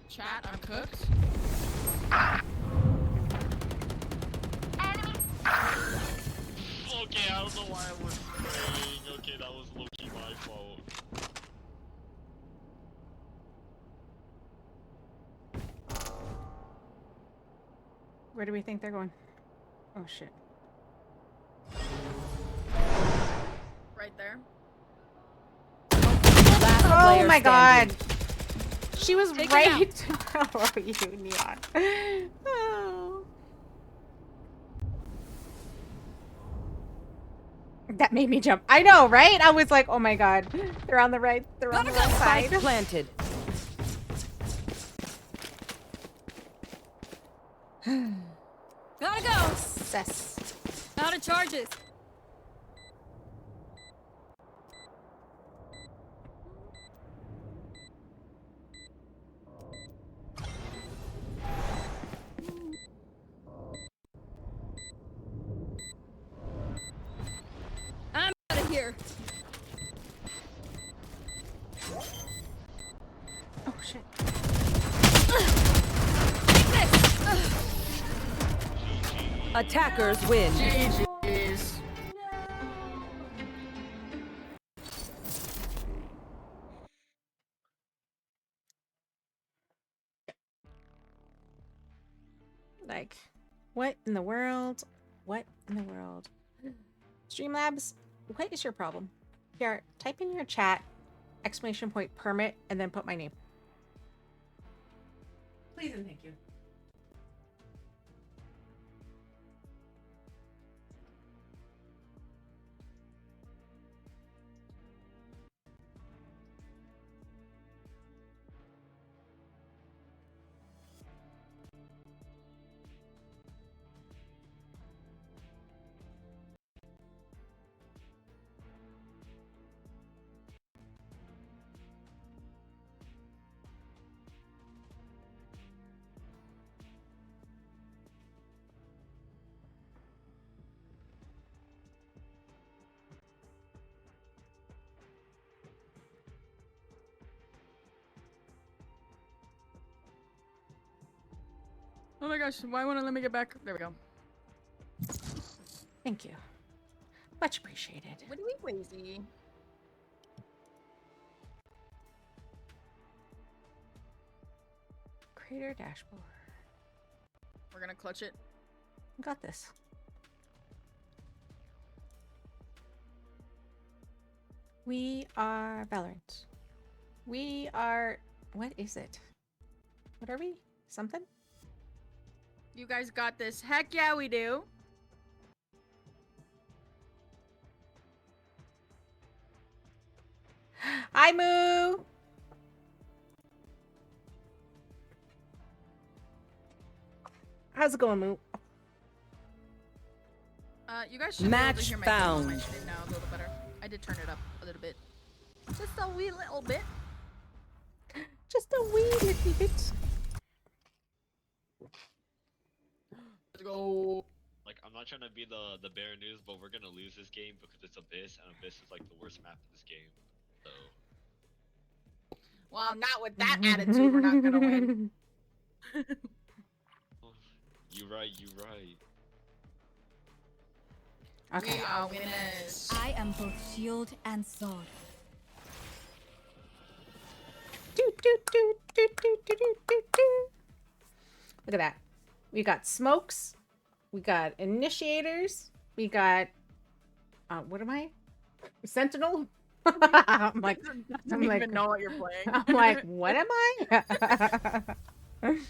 Chat, I'm cooked. Enemy. Okay, I don't know why I was spraying. Okay, that was low-key my fault. Where do we think they're going? Oh shit. Right there. Last Oh player my standing. god. She was Take him out. right. Oh, you neon. Oh. That made me jump. I know, right? I was like, oh my god. They're on the right. They're on the left Spike side. planted. Gotta go. Sus. Out of charges. I'm out of here. Oh shit. Take this. Attackers win. GG's. Like, what in the world? What in the world? Streamlabs, what is your problem? Here, type in your chat, exclamation point permit, and then put my name. Please and thank you. Oh my gosh, why won't it let me get back? There we go. Thank you. Much appreciated. What are we crazy? Creator dashboard. We're gonna clutch it. Got this. We are Valorant. We are... What is it? What are we? Something? You guys got this. Heck yeah, we do. Hi, Moo! How's it going, Moo? You guys should be able Match to hear my phone on my found. stream now a little better. I did turn it up a little bit. Just a wee little bit. Just a wee little bit. Let's go. Like, I'm not trying to be the bear news, but we're gonna lose this game because it's Abyss, and Abyss is like the worst map in this game. So. Well, not with that attitude, we're not gonna win. You right, you right. Okay. We are winners. I am both shield and sword. Look at that. We got smokes. We got initiators. We got what am I? Sentinel? I'm like, Doesn't even know what you're playing. I'm like, what am I?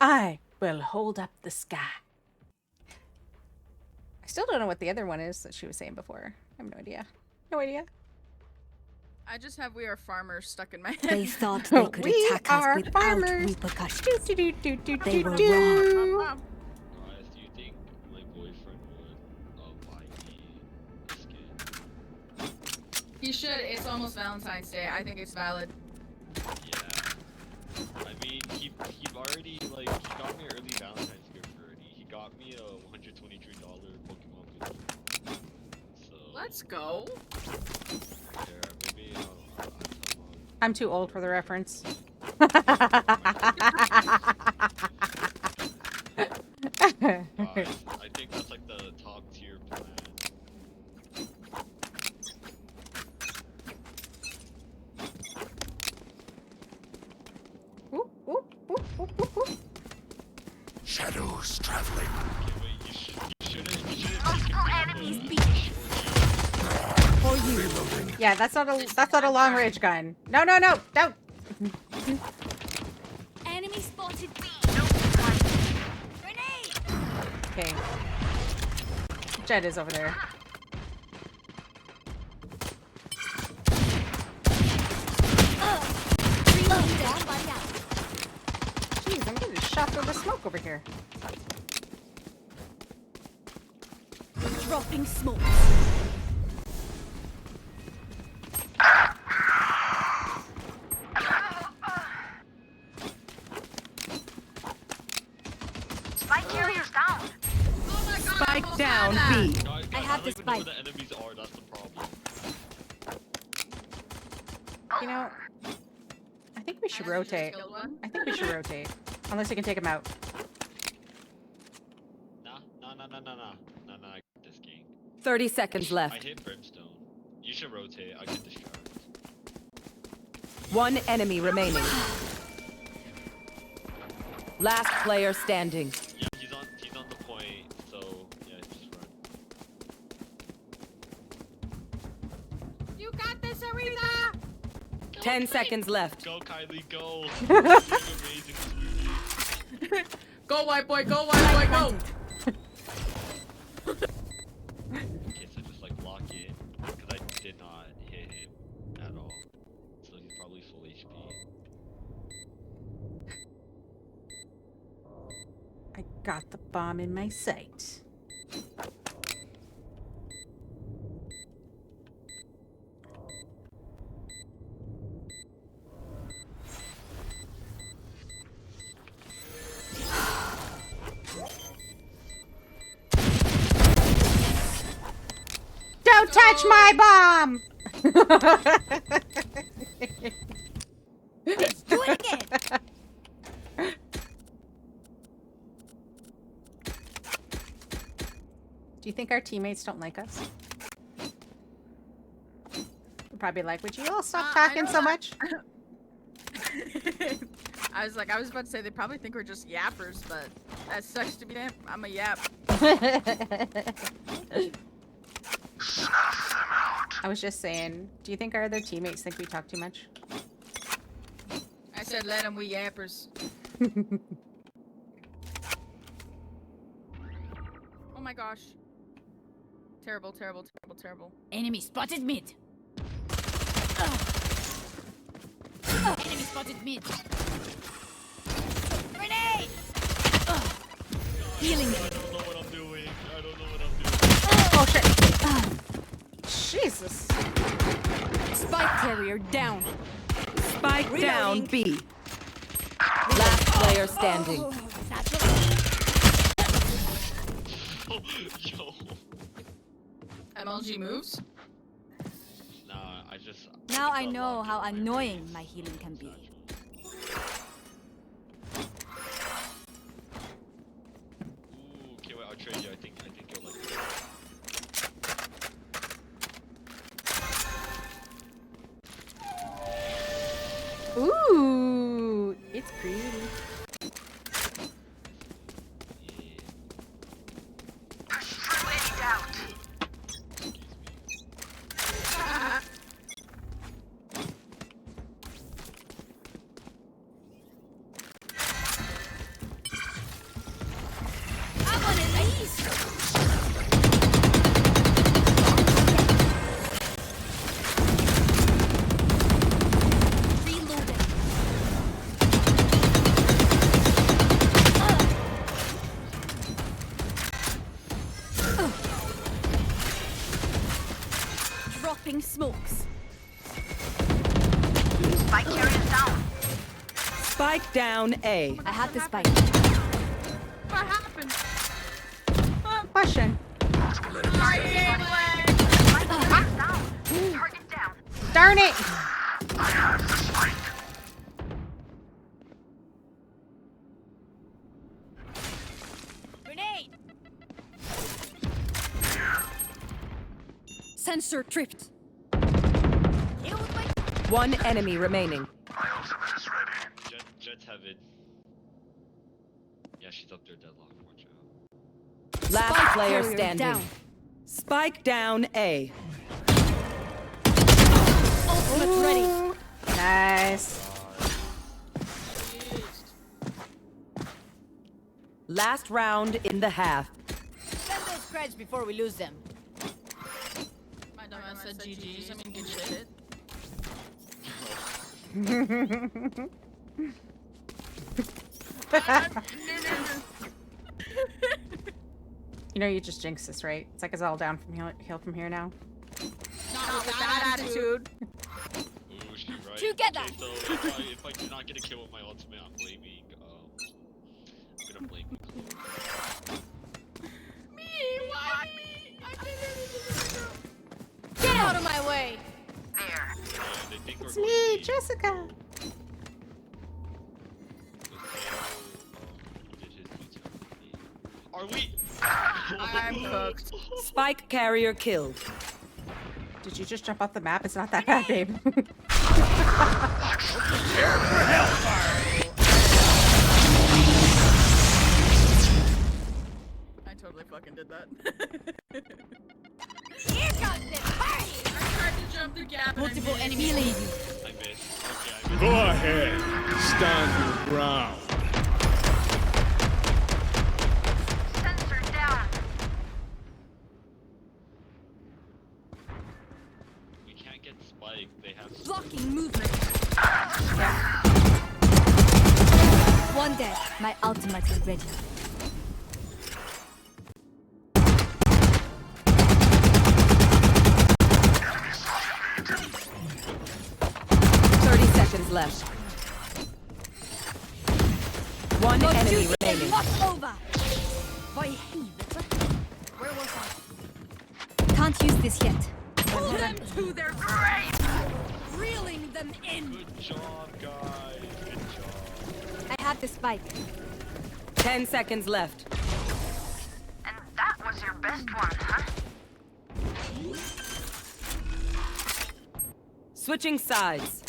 I will hold up the sky. I still don't know what the other one is that she was saying before. I have no idea. No idea. I just have "We Are Farmers" stuck in my They head. thought they could We attack are us without farmers. repercussions. They They were Mom, Guys, do you think my boyfriend would buy me a skin? He should. It's almost Valentine's Day. I think it's valid. Yeah. I mean, he already, like, he got me an early Valentine's gift already. He got me a $123 Pokemon Go. So, Let's go. yeah, maybe I'll tell him. I'm too old for the reference. Guys, I think that's like the top tier plan. Ooh, ooh, ooh, ooh, ooh, ooh. Shadows traveling. Okay, wait, you shouldn't enemies For you. Yeah, that's not a long range gun. No, no, no, don't. Enemy spotted. Grenade. Okay. Jed is over there. Jeez, I'm getting shot through the smoke over here. Dropping smoke. Spike carrier's down. Oh my god. Spike almost down had that. B. Guys, I have don't the even know where spike. the enemies are, that's the problem. You know, I think we should I actually just rotate. killed one. I think we should rotate. Unless you can take him out. Nah, I got this game. 30 seconds I left. hit Brimstone. You should rotate, I get distracted. One enemy remaining. Last player standing. Yeah, he's on the point, so yeah, just run. You got this, Aretha. 10 seconds left. Go, Kylie, go! You're amazing, sweetie. Go, white boy. Go, white boy. Go. Okay, so just like lock in, because I did not hit him at all. So he's probably full HP. I got the bomb in my sight. Don't touch my bomb! Do it again. Do you think our teammates don't like us? They're probably like, would you all stop I talking don't so know. much? I was about to say they probably think we're just yappers, but that sucks to be them. I'm a yap. I was just saying, do you think our other teammates think we talk too much? I said let them, we yappers. Oh my gosh. Terrible. Enemy spotted mid. Enemy spotted mid. Grenade. Healing. I don't know what I'm doing. Oh shit! Jesus! Spike carrier down. Spike down B. Last player standing. Yo. MLG moves. Nah, I just. Now I got know locked how in with my annoying friends. my healing can be. Ooh, okay, wait, I'll trade you. I think you'll like it. Reloading. Dropping smokes. Spike carrier down. Spike down A. I had the spike. What happened? Question. Spike carrier down. Target down. Darn it! Grenade. Sensor tripped. One enemy remaining. Jet's heaven. Yeah, she's up there, Deadlock. Watch out. Last Spike player carrier standing. down. Spike down A. Ultimate ready. Nice. Last round in the half. Spend those creds before we lose them. My dumbass said GG's. I mean, good shit. You know you just jinxed this, right? It's like it's all down from heal from here now. Not with that attitude. Ooh, she's right. Together. Okay, so if I do not get a kill with my ultimate, I'm blaming, I'm gonna blame Me? Why me? I didn't. Get out of my way. There. Yeah, they think It's we're me, going to be... Jessica. Are we? I'm cooked. Spike carrier killed. Did you just jump off the map? It's not that bad, babe. I totally fucking did that. Here comes the party. I tried to jump the gap. Multiple enemy healing. I missed. Okay, I missed. Go ahead. Stand your ground. Sensor down. We can't get Spike. They have... Blocking movement. One dead. My ultimate is ready. Left. One Your enemy duty is remaining. not over. Vad i helvete? Where was I? Can't use this yet. Pull them to their grave. Reeling them in. Good job, guys. Good job. I have the spike. 10 seconds left. And that was your best one, huh? Switching sides.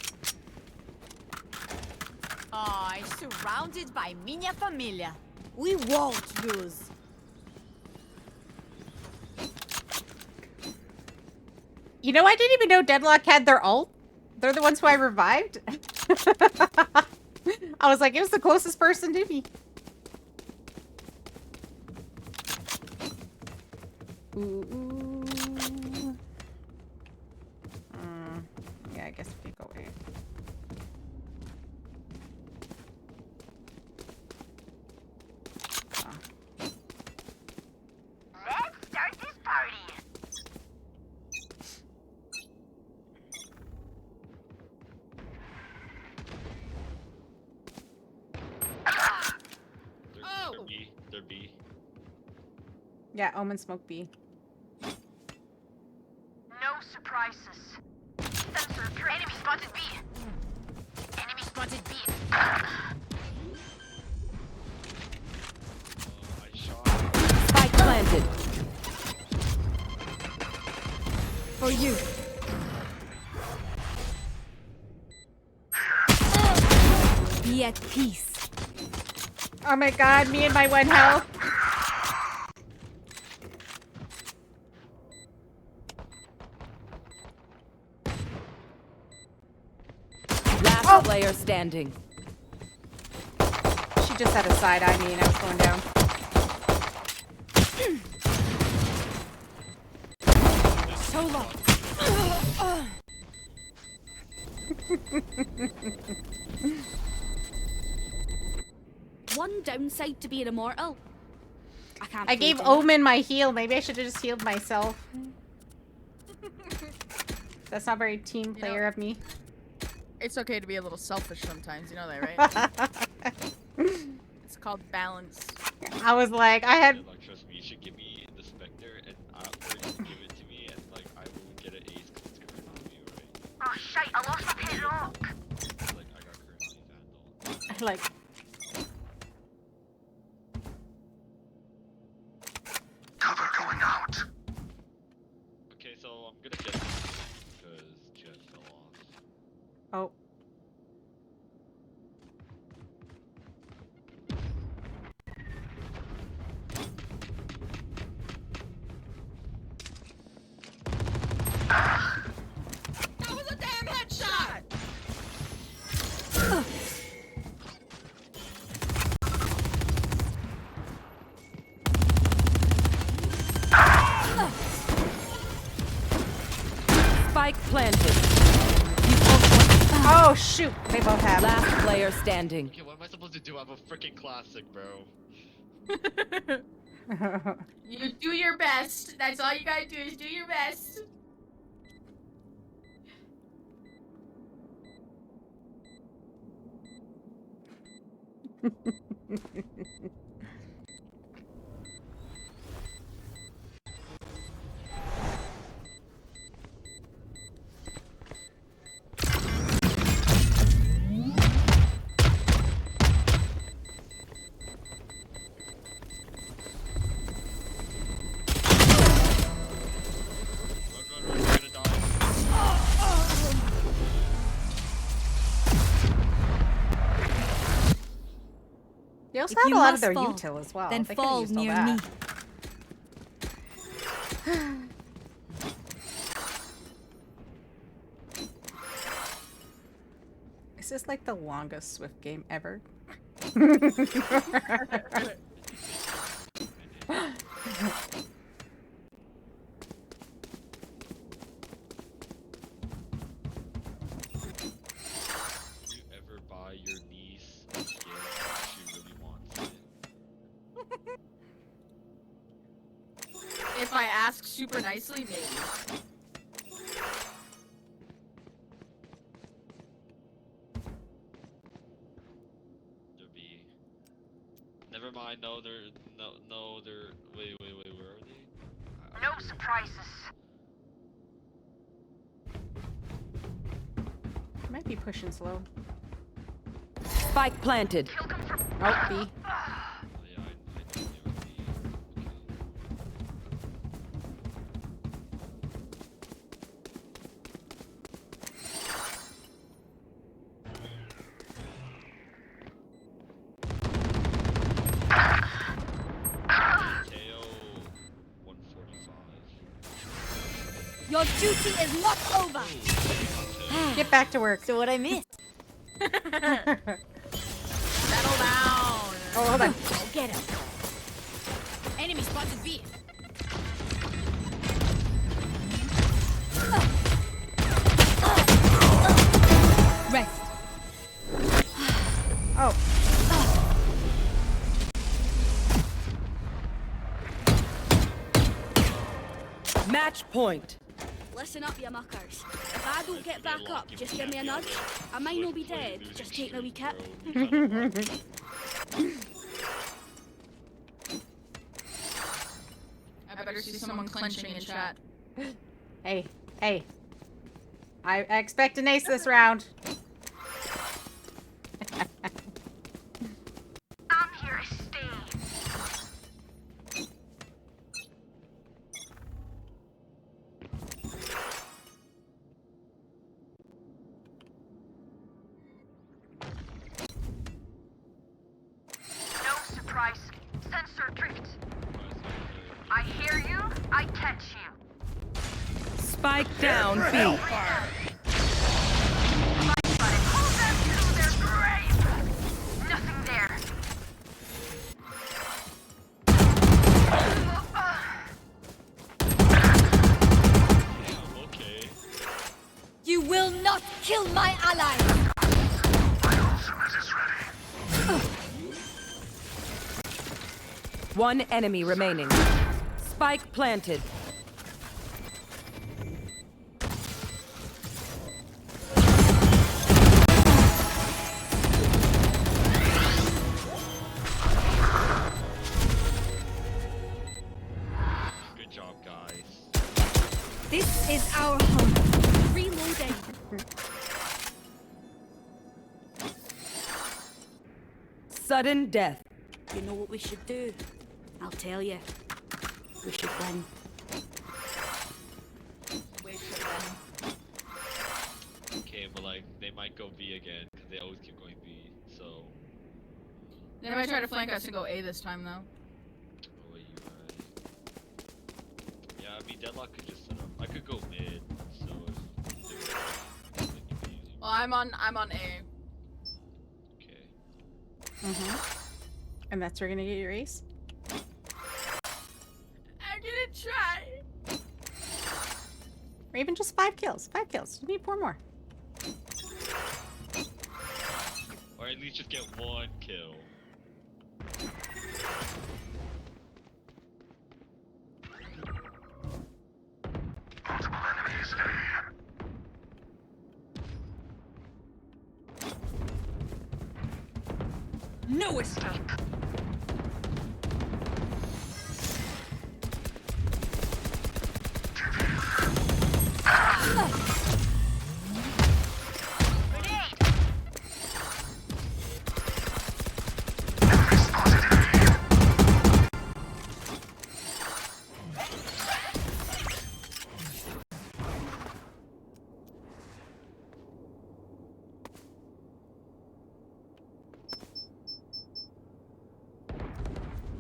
Oh, surrounded by minha família. We won't lose. You know, I didn't even know Deadlock had their ult. They're the ones who I revived. I was like, it was the closest person to me. Ooh. Yeah, I guess we could go A. Let's start this party. They're B. They're B. Yeah, Omen smoke B. No surprises. Sensor enemy spotted B. Enemy spotted B. I shot. Spike planted. For you. Be at peace. Oh my god, me and my one health. Last player standing. She just had a side eye me and I was going down. So long. One downside to being immortal. I can't. I play gave dinner. Omen my heal. Maybe I should have just healed myself. That's not very team player of me. It's okay to be a little selfish sometimes, you know that, right? It's called balance. I was like, I had. Like, trust me, you should give me the Spectre, and or just give it to me, and like I will get an ace because it's current on me, right? Oh shite, I lost my pet rock. Like I got currency vandal. Like, Cover going out. Okay, so I'm gonna get this because Jet fell off. oh. That was a damn headshot! Spike planted. Oh shoot! They both have. Last player standing. Okay, what am I supposed to do? I'm a freaking classic, bro. You do your best. That's all you gotta do is do your best. Run, we're gonna die. They also If have you a lot of must their fall, util as well. then They could've fall used all near that. me. Is this like the longest Swift game ever? Do you ever buy your niece a skin if she really wants it? If I ask super nicely, maybe. There be. Never mind. No, they're no, they're. Wait. Where are they? No surprises. Might be pushing slow. Spike planted. Kill them from. Oh, B. Oh, yeah, I knew they would be. Okay. KO 145. Your duty is not over. Get back to work. So what I missed? Settle down. Oh, hold on. Go get him. Enemy spotted B. Rest. Oh. Match point. Listen up, you muckers. If I don't get back up, just give me a nudge. I might not be dead, just take me a wee kip. I better see someone clenching in chat. Hey, hey. I expect an ace this round. I'm here to stay. No surprise. Sensor drift. I hear you. I catch you. Spike down B. Hold them to their grave. Nothing there. One enemy remaining. Spike planted. Good job, guys. This is our home. Reloading. Sudden death. You know what we should do? I'll tell you. We should win. Okay, but like they might go B again because they always keep going B. So. They might try to flank us and go A this time, though. Oh, you right. Yeah, I mean Deadlock could just set up. I could go mid. So. Well, I'm on A. Okay. And that's where you're gonna get your ace? I'm gonna try. Or even just 5 kills. 5 kills. You need 4 more. Or at least just get 1 kill. Multiple enemies A. No escape.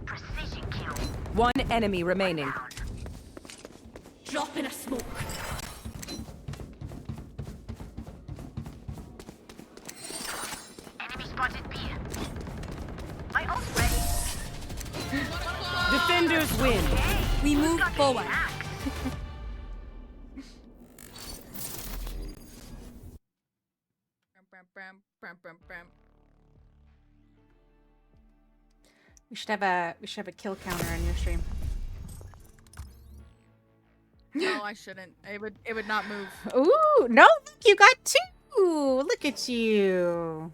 Precision kill. One enemy remaining. Drop in a smoke. Enemy spotted B. My ult ready. Defenders win. We move forward. We should have a kill counter on your stream. No, I shouldn't. It would not move. Ooh, no, look, you got 2. Look at you.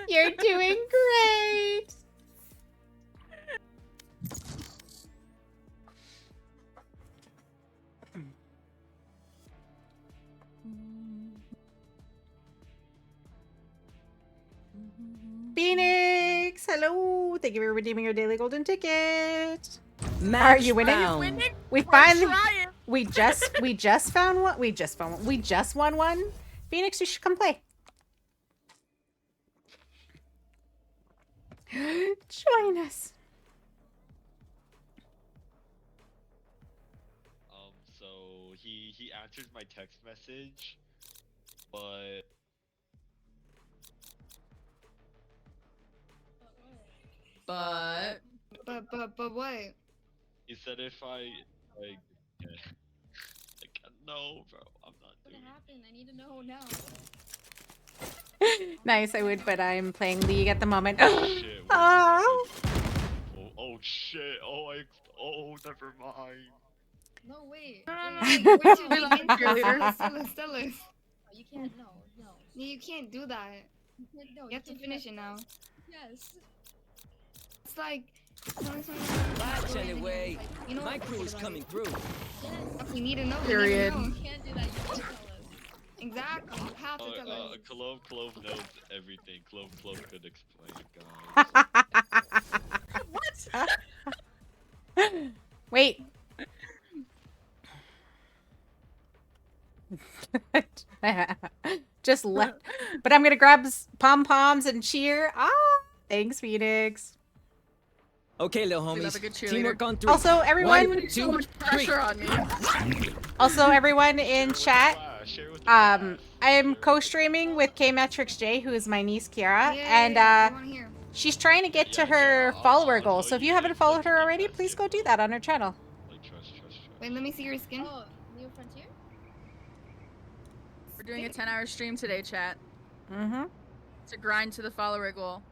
You're doing great. Phoenix, hello. Thank you for redeeming your daily golden ticket. Match Are you winning? found. Winning? We We're finally trying. we just found one. We just won one. Phoenix, you should come play. Join us. So he answers my text message, but But But what? he said if I like, like no, bro, I'm not What doing it. happened? I need to know now. Nice, I would, but I'm playing League at the moment. Oh shit! Oh. Oh shit! Oh, never mind. No, wait. No, Wait, no, wait, we're too no. weak. Cheerleader. Tell us. Oh, you can't. No. You can't do that. You can't. No. You have to finish it now. Yes. It's like. Actually, wait. You know My what? crew is coming through. You need to know. Period. You need to know. You can't do that. You have to tell us. Exactly. You have to tell us. Clove knows everything. Clove could explain it, guys. what? Wait. Just left. But I'm gonna grab pom-poms and cheer. Ah, thanks, Phoenix. Okay, little Dude, homies. I'm a good cheerleader. Teamwork on 3. Also, everyone. One, So two, much pressure on me. Also, everyone in chat. Share with the I class. am co-streaming with K-Matrix J, who is my niece Kiara, and I wanna hear. she's trying to get to her follower goal. So if you haven't followed her already, please go do that on her channel. Like, trust. Wait, let me see your skin. Oh, New Frontier. We're doing a 10-hour stream today, chat. Mm-hmm. to grind to the follower goal.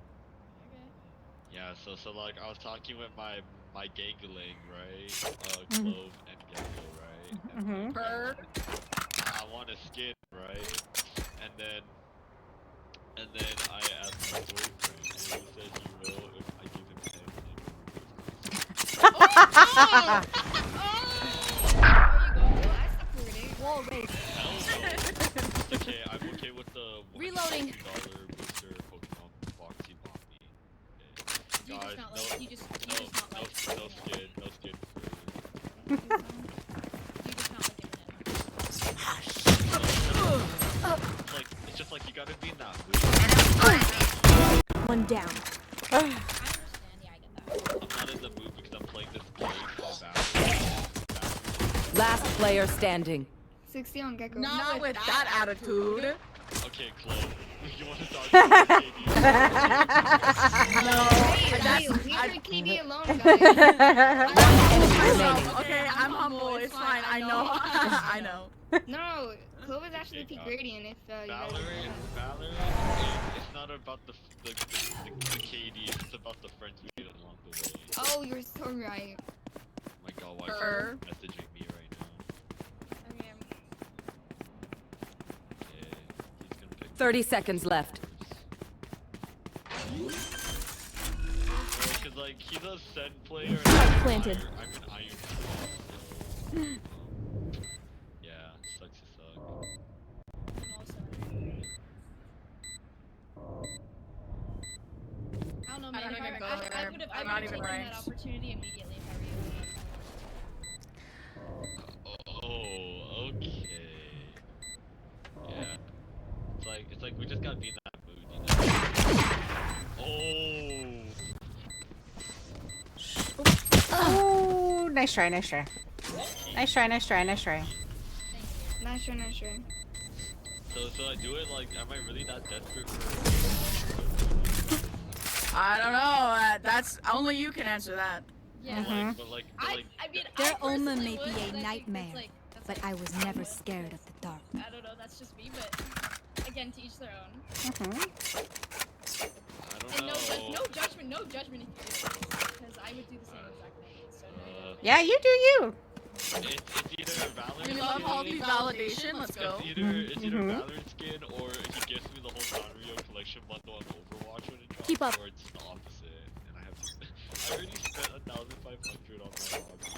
Yeah, so like I was talking with my gangling, right? Clove and Gecko, right? And Bird. I want a skin, right? And then I asked my boyfriend, and he said he will if I give him 10 Wall raised. Hell no. Okay, I'm okay with the Reloading. $150 booster Pokemon box he bought me. Okay. You Guys, just not no, like, you just not like. no skin for You just not like it's just like you gotta be in that mood. One down. I understand, yeah, I get that. I'm not in the mood because I'm playing this game called Valorant. Last player standing. 60 on Gecko. Not with that attitude. Okay, Chloe. You wanna talk to me? Hey, leave my KD alone, guys. Okay, I'm humble. It's fine. I know. I know. No, Clove is actually peak gradient if you guys Valorant, it's not about the KD, it's about the friends we get along the way. Oh, you're so right. Oh my god, why is he messaging me right now? Okay. Yeah, he's gonna pick 30 seconds left. Because like he's a Sen player and Planted. I'm an Iron. Yeah, sucks to suck. I don't know, I man. don't even go I there. would have I'm not even taken that ranked. opportunity immediately if I were you. Oh, okay. Yeah. It's like we just gotta be in that mood, you know? Oh, nice try, nice try. Nice try, nice try, nice try. Nice try, nice try. So I do it like, am I really that desperate for? I don't know. That's only you can answer that. Yeah. But like, I mean, Their I omen personally may be would, a but I think nightmare, that's but I was never scared of the dark. I don't know, that's just me, but again, to each their own. I don't And know. no judgment if you do it, because I would do the same exact thing. So Yeah, you do you. It's either Valorant We love all the validation. Let's go. It's either Valorant skin or he gives me the whole Sanrio collection bundle on Overwatch when it drops, Keep up. or it's the opposite, and I have to. I already spent 1,500 on my hobby.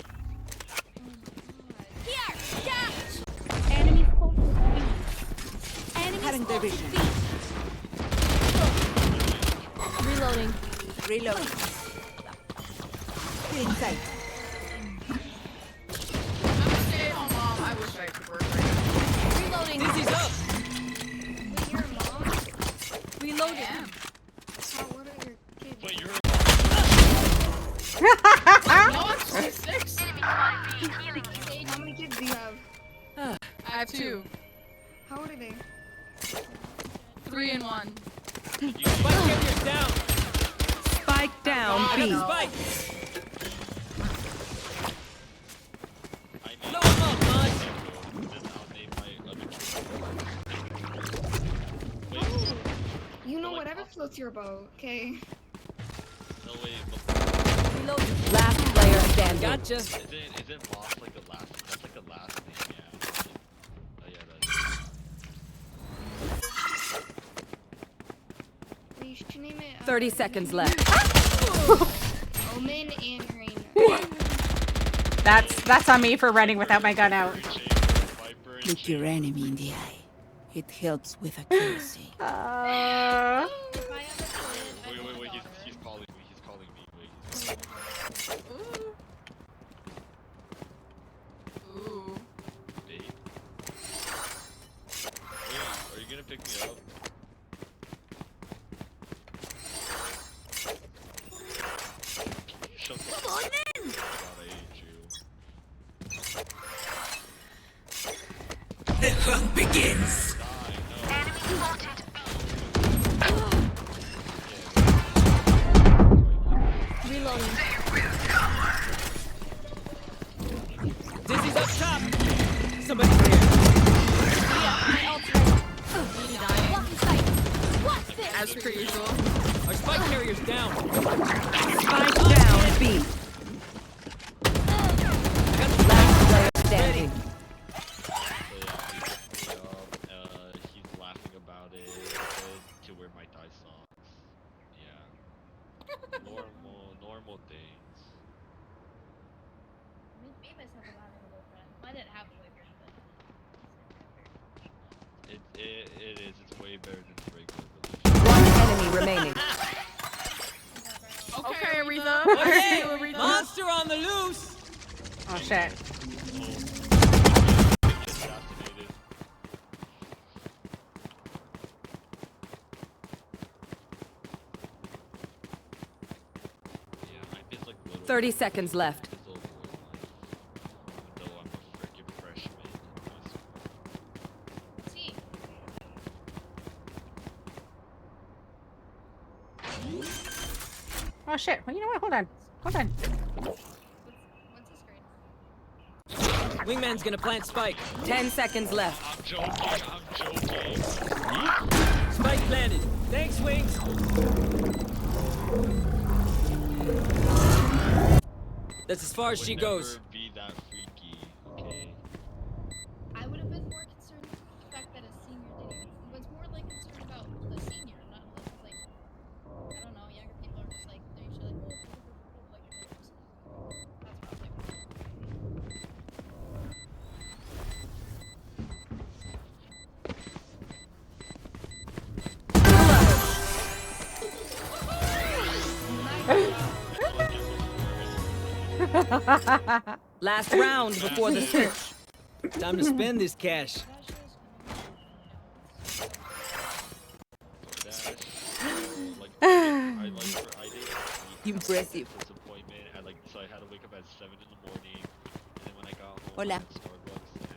Here! Yeah! Enemy focus B. Enemy Cutting their focus vision. B. Reloading. Reloading. Inside. I'm a stay-at-home mom. I wish I could work right Reloading. Dizzy's up. Wait, you're a mom? Reloading. now. How, what are your kids? Wait, you're No, I'm 26. How many kids do you have? I have 2. How old are they? 3 and 1. Spike down B. I need no, then I'll name my other children. Wait, You know like, whatever floats your boat, okay? no wait, Reloading. Last player standing. Gotcha. isn't Moss like the last? That's like the last name, yeah. Oh yeah, that's. You should name it. 30 seconds left. Omen and Rain. That's on me for running without my gun out. Look your enemy in the eye. It helps with accuracy. If I have a kid, I Wait, want a he's daughter. calling me. He's calling me. Wait, he's calling me. Ooh. Babe. Wait, are you gonna pick me up? Shut the fuck up. God, I hate you. The hunt begins. Die, no. Reloading. Dizzy's up top. Somebody's here. My ult's ready. Block in sight. What's this? As per usual. Our spike carrier's down. Spike down, B. Last player standing. He's laughing about it to wear my Thai socks. Yeah. Normal things. Me myself a lot of a boyfriend. I didn't have a boyfriend, but It is. It's way better than regular relationship. One enemy remaining. Okay, Aretha. Okay, Aretha. monster on the loose. Oh shit. Assassinated. 30 seconds left. Though I'm a freaking freshman in high school. see. Oh shit. Well, you know what? Hold on. Hold on. What's the screen? Wingman's gonna plant spike. 10 seconds left. I'm joking. Spike planted. Thanks, Wings. That's as far as she goes. Never be that freaky, okay? I would have been more concerned with the fact that a senior didn't. Was more like concerned about the senior, not like I don't know. Younger people are just like they're usually like, oh, like your neighbors. That's what I was like. Last round before the switch. Time to spend this cash. I did Impressive. disappointment. So I had to wake up at 7 in the morning, and then when I got home, I Hola. went to Starbucks and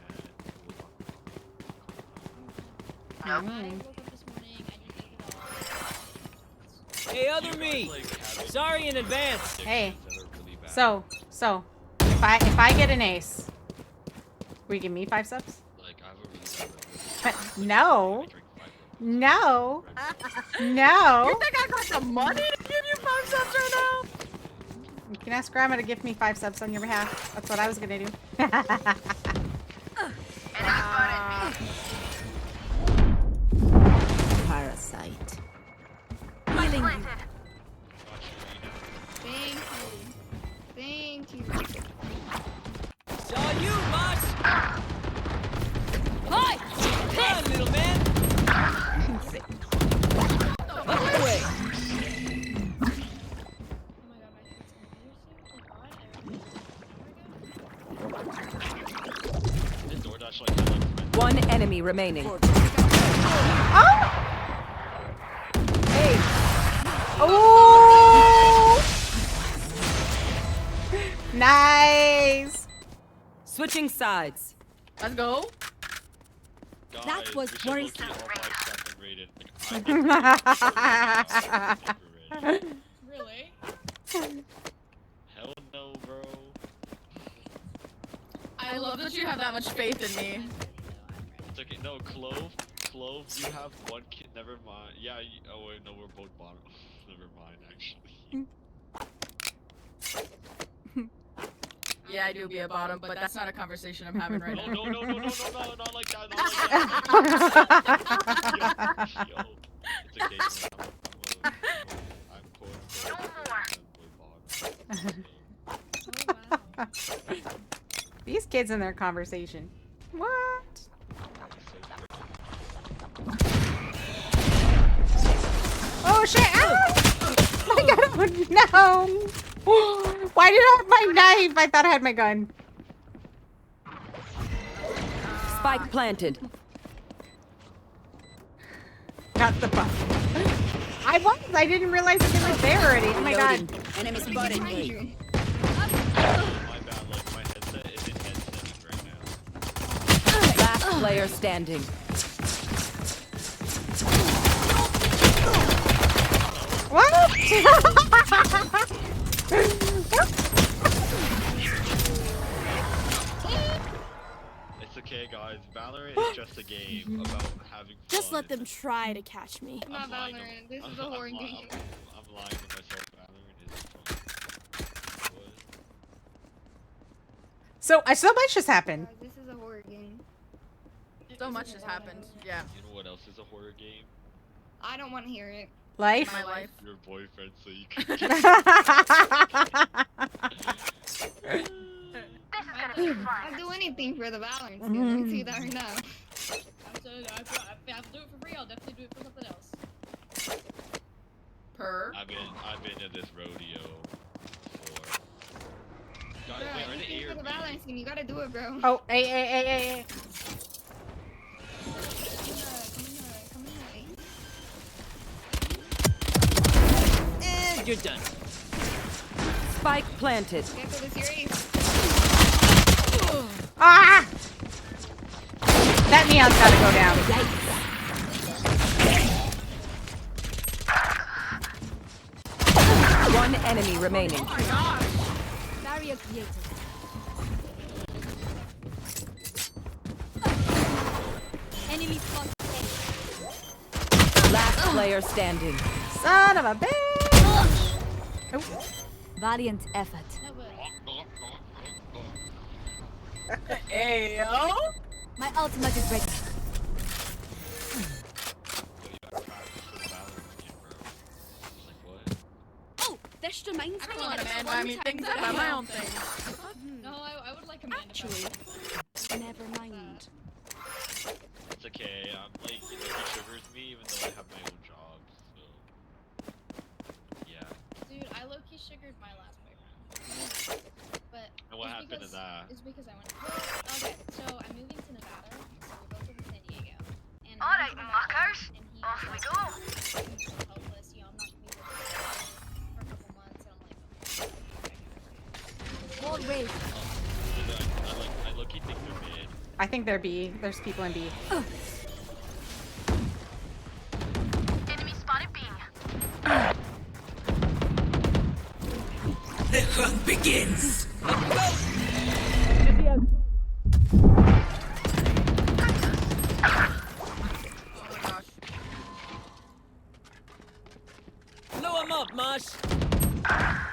I woke up this morning. I just ate it all. Hey, other me. Sorry in advance. Hey. So if I get an ace, will you give me 5 subs? Like I have a really bad But no. No. You No. think I got the money to give you 5 subs right now? You can ask Grandma to give me 5 subs on your behalf. That's what I was gonna do. Parasite. Healing you. Thank you. It's all you, Mosh. Hi! Come on, little man. Up the way. Oh my god, my shit's This DoorDash like had, like One enemy remaining. Oh! Hey, Oh! Nice. switching sides. Let's go. guys, That was we should low-key worrisome. all 5-second rated. Like, I Really? Hell no, bro. I love that you have that much faith in me. It's okay. No, Clove, you have 1 kid. Never mind. Yeah. Oh wait, no, we're both bottom. Never mind, actually. Yeah, I do be a bottom, but that's not a conversation I'm having right No, now. not like that. Not like that. Yo, it's okay. I'm quote unquote bottom. These kids in their conversation. What? Oh shit! Ah! I got it! No! Why did I have my knife? I thought I had my gun. Spike planted. Got the buff. I was. I didn't realize that they were there already. Oh my god. Enemy spotted A. My bad. Like my headset isn't headsetting right now. Last player standing. What? It's okay, guys. Valorant is just a game about having fun. Just let them try to catch me. Not lying to- Valorant. This is a I'm horror li- game. I'm lying to myself. Valorant is fun. What? So much has happened. Guys, this is a horror game. So much has happened. Yeah. You know what else is a horror game? I don't want to hear it. Life. My life. Your boyfriend, so you can. I'll do anything for the Valorant skin. I can see that right now. Absolutely. If I have to do it for free, I'll definitely do it for something else. Per. I've been at this rodeo before. Guys, Bro, wait, are anything they for the AR Valorant skin, you gotta do it, bro. Oh, hey. Come in. And you're done. Spike planted. Get to the series. Ah! That neon's gotta go down. One enemy remaining. Oh my gosh. Barrier created. Enemy spotted. Last player standing. Son of a bitch! Oh. Valiant effort. No, but Ayo. My ultimate is ready. Oh, this reminds I me. don't want a man One buy me time things. that I buy my I- own things. no, I would like a man. Actually, never mind. It's okay. I'm like, he sugars me even though I have my own job. So yeah. Dude, I low-key sugared my last boyfriend. But And what it's happened to because- that? It's because I went. Well, okay, so I'm moving to Nevada. So we both live in San Diego. And I'm Alright, moving to Nevada, muckers. and he Off we was go. so helpless. You know, I'm not gonna be able to go for a couple months, and I'm like, okay. More wave. I look-key think they're mid. I think there's people in B. Enemy spotted B. The hunt begins. Oh my gosh. Blow him up, Mosh. I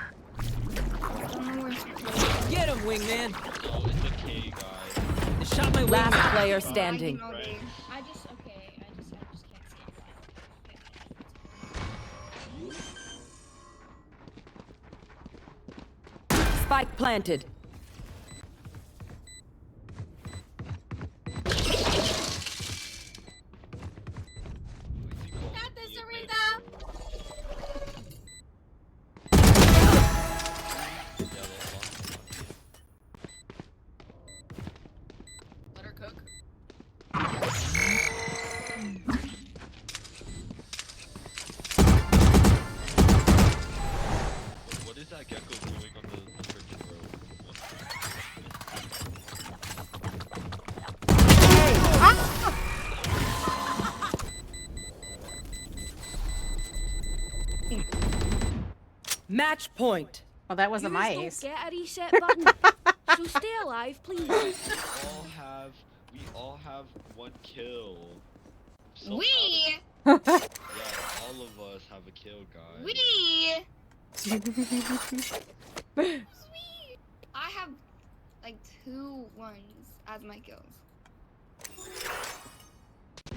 don't know where to play. Get him, wingman. No, it's okay, guys. I shot my Last wingman. player standing. All day. I just can't see it. Spike planted. Got this, Aretha! Let her cook. What is that gecko doing on the freaking road? Match point. Well, that wasn't my Yous ace. don't get a reset button. So stay alive, please. We all have one kill. So We. yeah, all of us have a kill, guys. We. I have like 2 ones as my kills.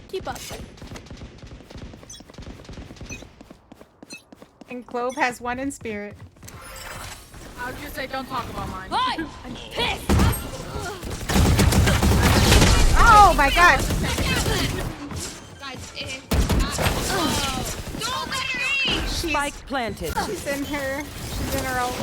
Keep up. And Clove has one in spirit. I was gonna say, don't talk about mine. Hi! I'm pissed! Oh my god! Guys, don't let her eat! Spike planted. She's in her own.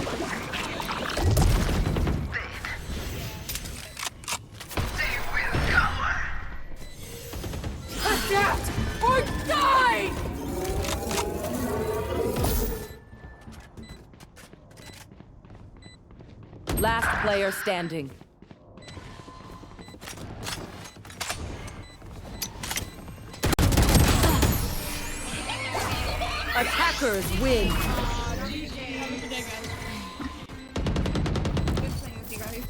Adapt or die! Last player standing. Attackers win. Good playing with you guys.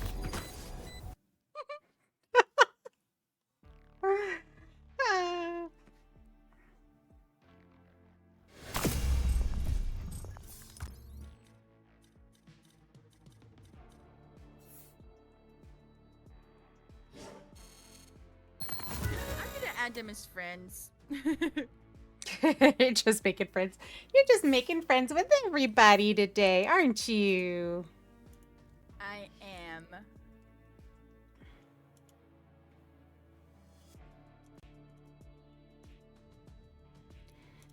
them as friends. You're just making friends. You're just making friends with everybody today, aren't you? I am.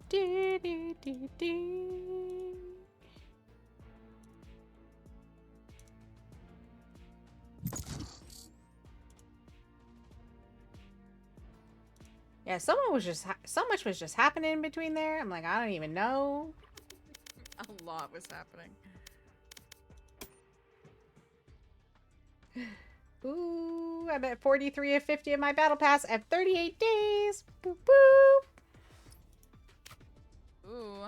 Do, do, do, do. Yeah, so much was just happening in between there. I'm like, I don't even know. A lot was happening. Ooh, I'm at 43 of 50 of my battle pass at 38 days. Boop, boop. Ooh.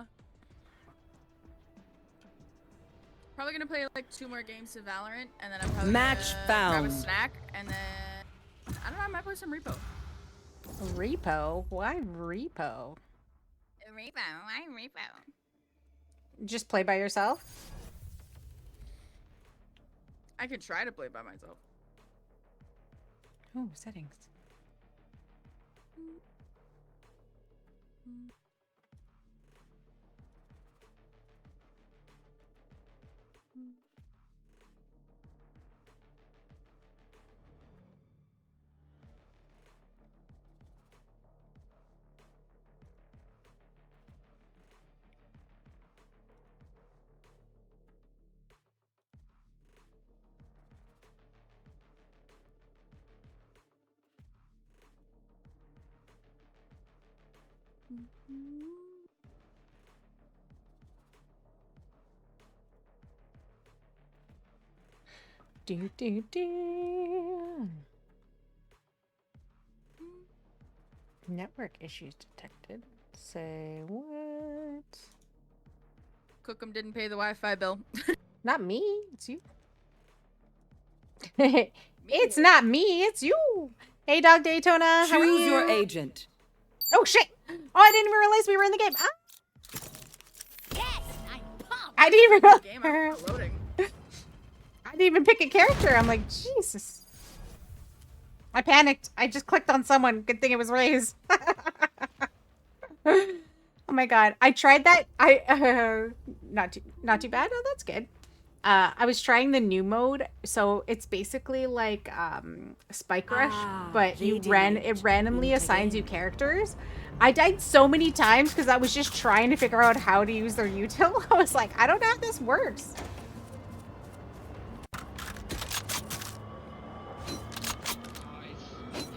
Probably gonna play like 2 more games of Valorant, and then I'm probably Match gonna found. grab a snack, and then I don't know. I might play some Repo. Repo? Why Repo? Repo. I'm Repo. Just play by yourself? I could try to play by myself. Oh, settings. Do, do, do. Network issues detected. Say what? Cookum didn't pay the Wi-Fi bill. Not me. It's you. It's not me. It's you. Hey, Dog Daytona. How are you? Choose your agent. Oh, shit. Oh, I didn't even realize we were in the game. Ah. Yes, I'm pumped. I didn't even realize. Game, I'm not loading. I didn't even pick a character. I'm like, Jesus. I panicked. I just clicked on someone. Good thing it was Raze. Oh my god. I tried that. Not too bad. Oh, that's good. I was trying the new mode, so it's basically like Spike Rush, but it randomly assigns you characters. I died so many times because I was just trying to figure out how to use their util. I was like, I don't know how this works. How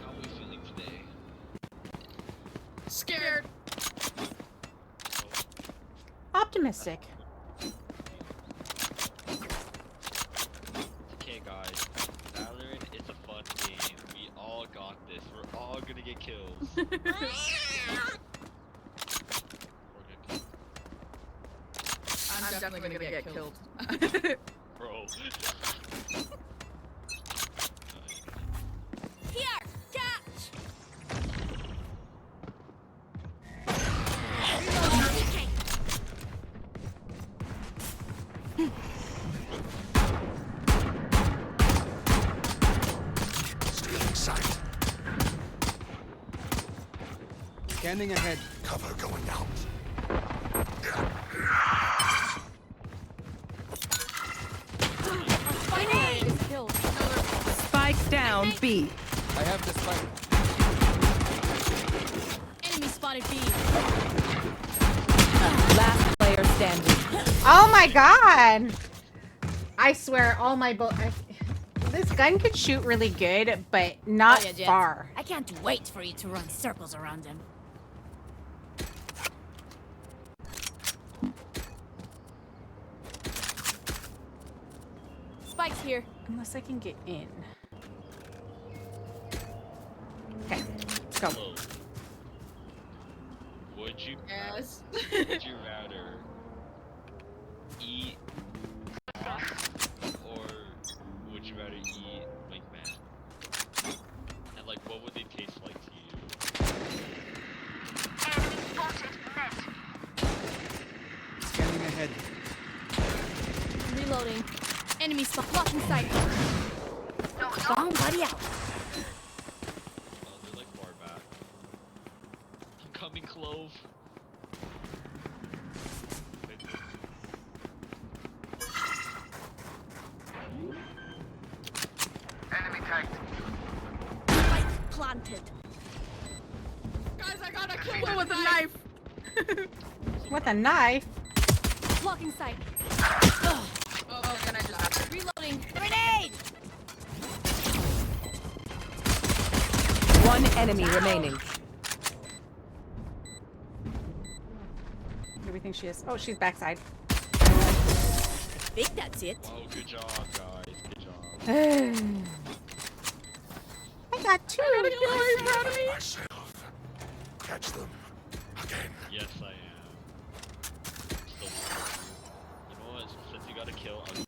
are we feeling today? Scared. Optimistic. Okay, guys. Valorant is a fun game. We all got this. We're all gonna get kills. We're gonna I'm definitely gonna get killed. Bro. Here, catch. Stealing sight. Scanning ahead. Cover going out. Spike down B. I have the spike. Enemy spotted B. Last player standing. Oh my god! I swear, all my this gun could shoot really good, but not Oh, yeah, Jet. far. I can't wait for you to run circles around them. Spike's here. Unless I can get in. Okay, let's go. Whoa. Would you Yes. would you rather eat sauce or would you rather eat wingman? And like what would they taste like to you? Enemy spotted mid. Scanning ahead. Reloading. Enemy spot. Blocking sight. No, Bomb buddy out. Oh, they're like far back. planted. Guys, I got a kill with a knife. With a knife? Blocking sight. Oh, can I just... Reloading. Grenade! One enemy remaining. Who do we think she is? Oh, she's backside. I think that's it. Oh, good job, guys. Good job. I got two. Myself. Catch them. Again. Yes, I am. Still, you know what? Since you got a kill, I'll give you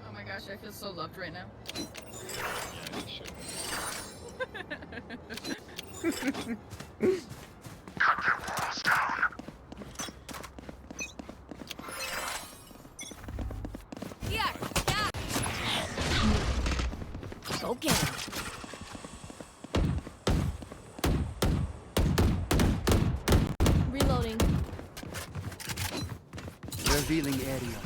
Oh my gosh, I feel so loved right now. yeah, you should. Cut their walls down. Yeah. Go get him. Reloading. Revealing area.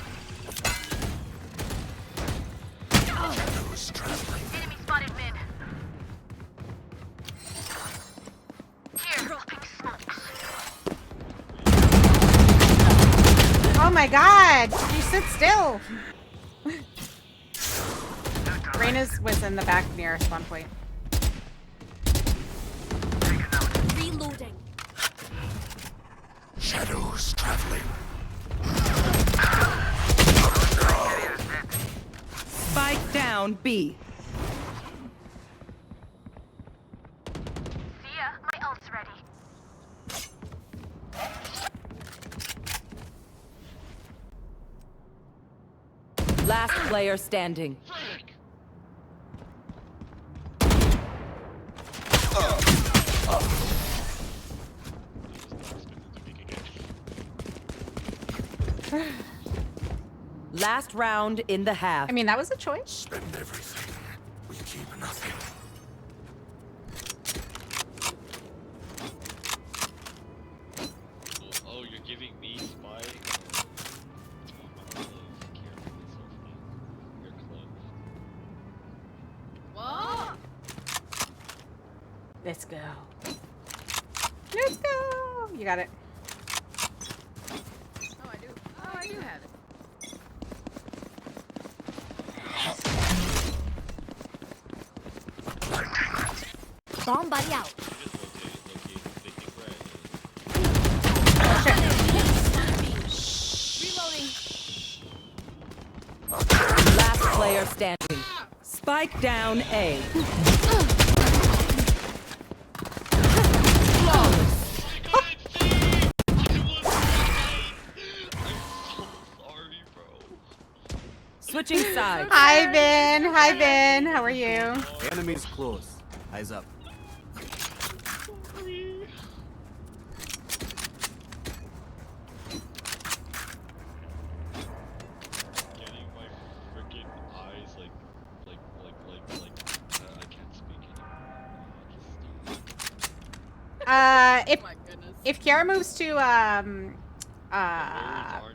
Shadows traveling. Enemy spotted mid. Here, dropping smokes. Oh my god! You sit still! Reyna's was in the back near spawn point. Reloading. Shadows traveling. Spike down B. See ya, my ult's ready. Last player standing. Last round in the half. I mean, that was a choice. Spend everything. We keep nothing. Oh, you're giving me spike? You're close. What? Let's go. Let's go! You got it. Oh, I do. Oh, I do have it. Bomb buddy out. Reloading. Last player standing. Spike down A. Switching sides. Hi, Ben. Hi, Ben. How are you? Enemies close. Eyes up. Getting my freaking eyes I can't speak anymore. If My goodness. if Kiara moves to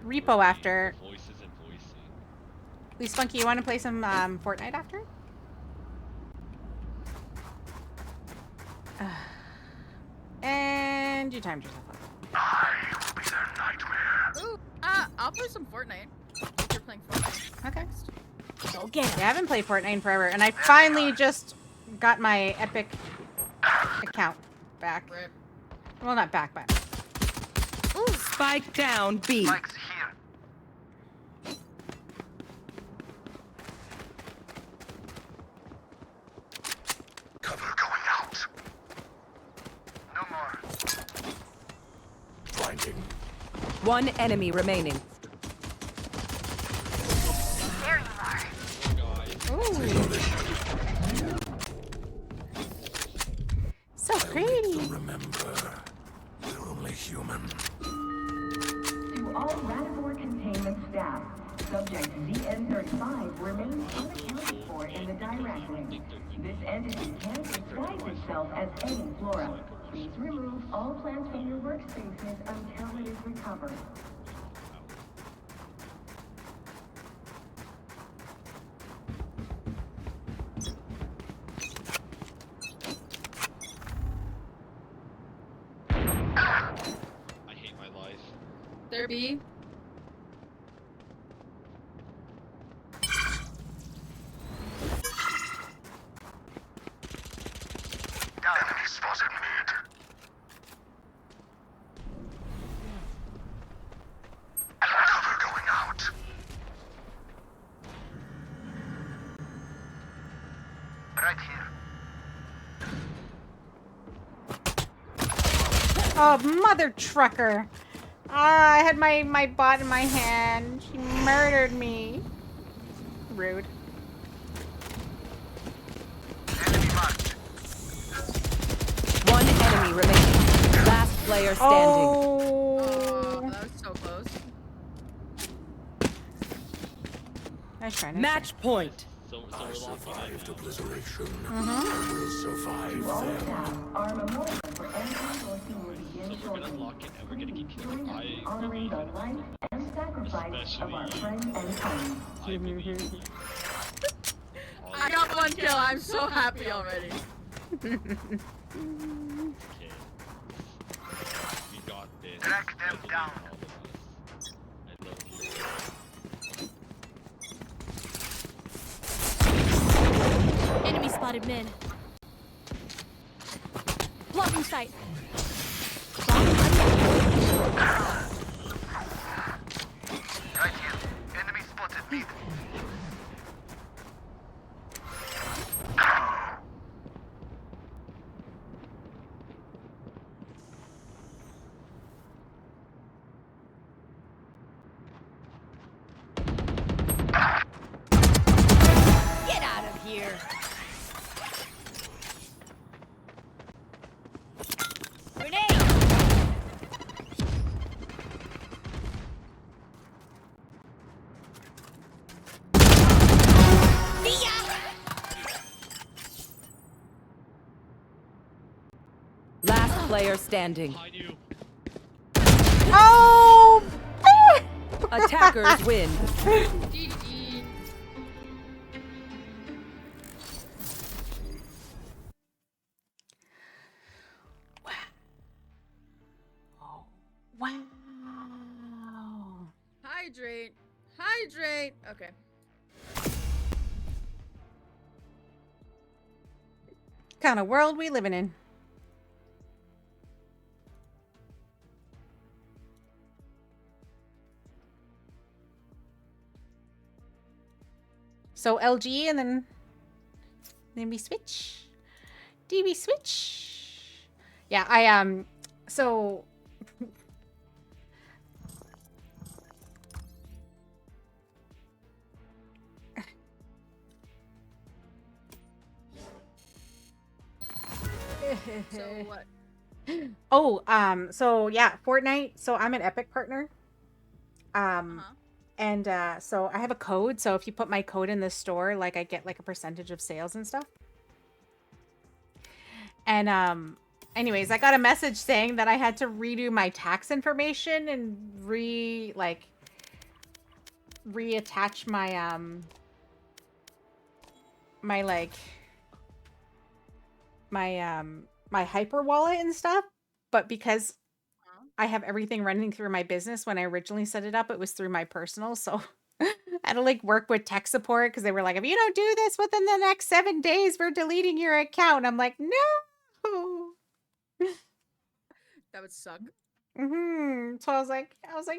repo after, Voices and voicing. please, Spunky, you want to play some Fortnite after? And you timed yourself up. I will be their nightmare. Ooh, I'll play some Fortnite. If you're playing Fortnite. Okay. Go get him. Yeah, I haven't played Fortnite in forever, and I finally just got my Epic account back. Rip. Well, not back, but Spike down B. Mike's here. Cover going out. No more. Blinding. One enemy remaining. There you are. so pretty. Remember, they're only human. To all Radivore containment staff, subject ZN35 remains unaccounted for in the direct link. This entity can disguise itself as any flora. Please remove all plants from your workspaces until it is recovered. there be? Enemy spotted mid. Cover going out. Right here. Oh, mother trucker. Ah, I had my bot in my hand. She murdered me. Rude. One enemy remaining. Last player standing. Oh, that was so close. Nice try. Match point. So I we're locking survived in. obliteration. Mhm. I will survive To all them. staff, our memorial for enemy sourcing will So begin we're gonna shortly. lock in and we're gonna keep killing. Join us in I honoring the really, life and sacrifice of our friends and colleagues. I believe in you. I got one kill. I'm so happy already. Okay. We got this. Track them I believe in down. all of us. I love you. Enemy spotted mid. Blocking sight. Right here. Enemy spotted mid. Get out of here. Grenade. See ya. Last player standing. Behind you. Oh! Attackers win. GG. Wow. Hydrate. Hydrate. Okay. Kind of world we living in. So LG and then we switch. DB switch. Yeah, so So what? oh, so yeah, Fortnite. So I'm an Epic partner. Uh-huh. And so I have a code. So if you put my code in the store, like I get like a percentage of sales and stuff. And anyways, I got a message saying that I had to redo my tax information and reattach my my hyper wallet and stuff. But because I have everything running through my business, when I originally set it up, it was through my personal. So I had to like work with tech support because they were like, if you don't do this within the next 7 days, we're deleting your account. I'm like, no. That would suck. So I was like,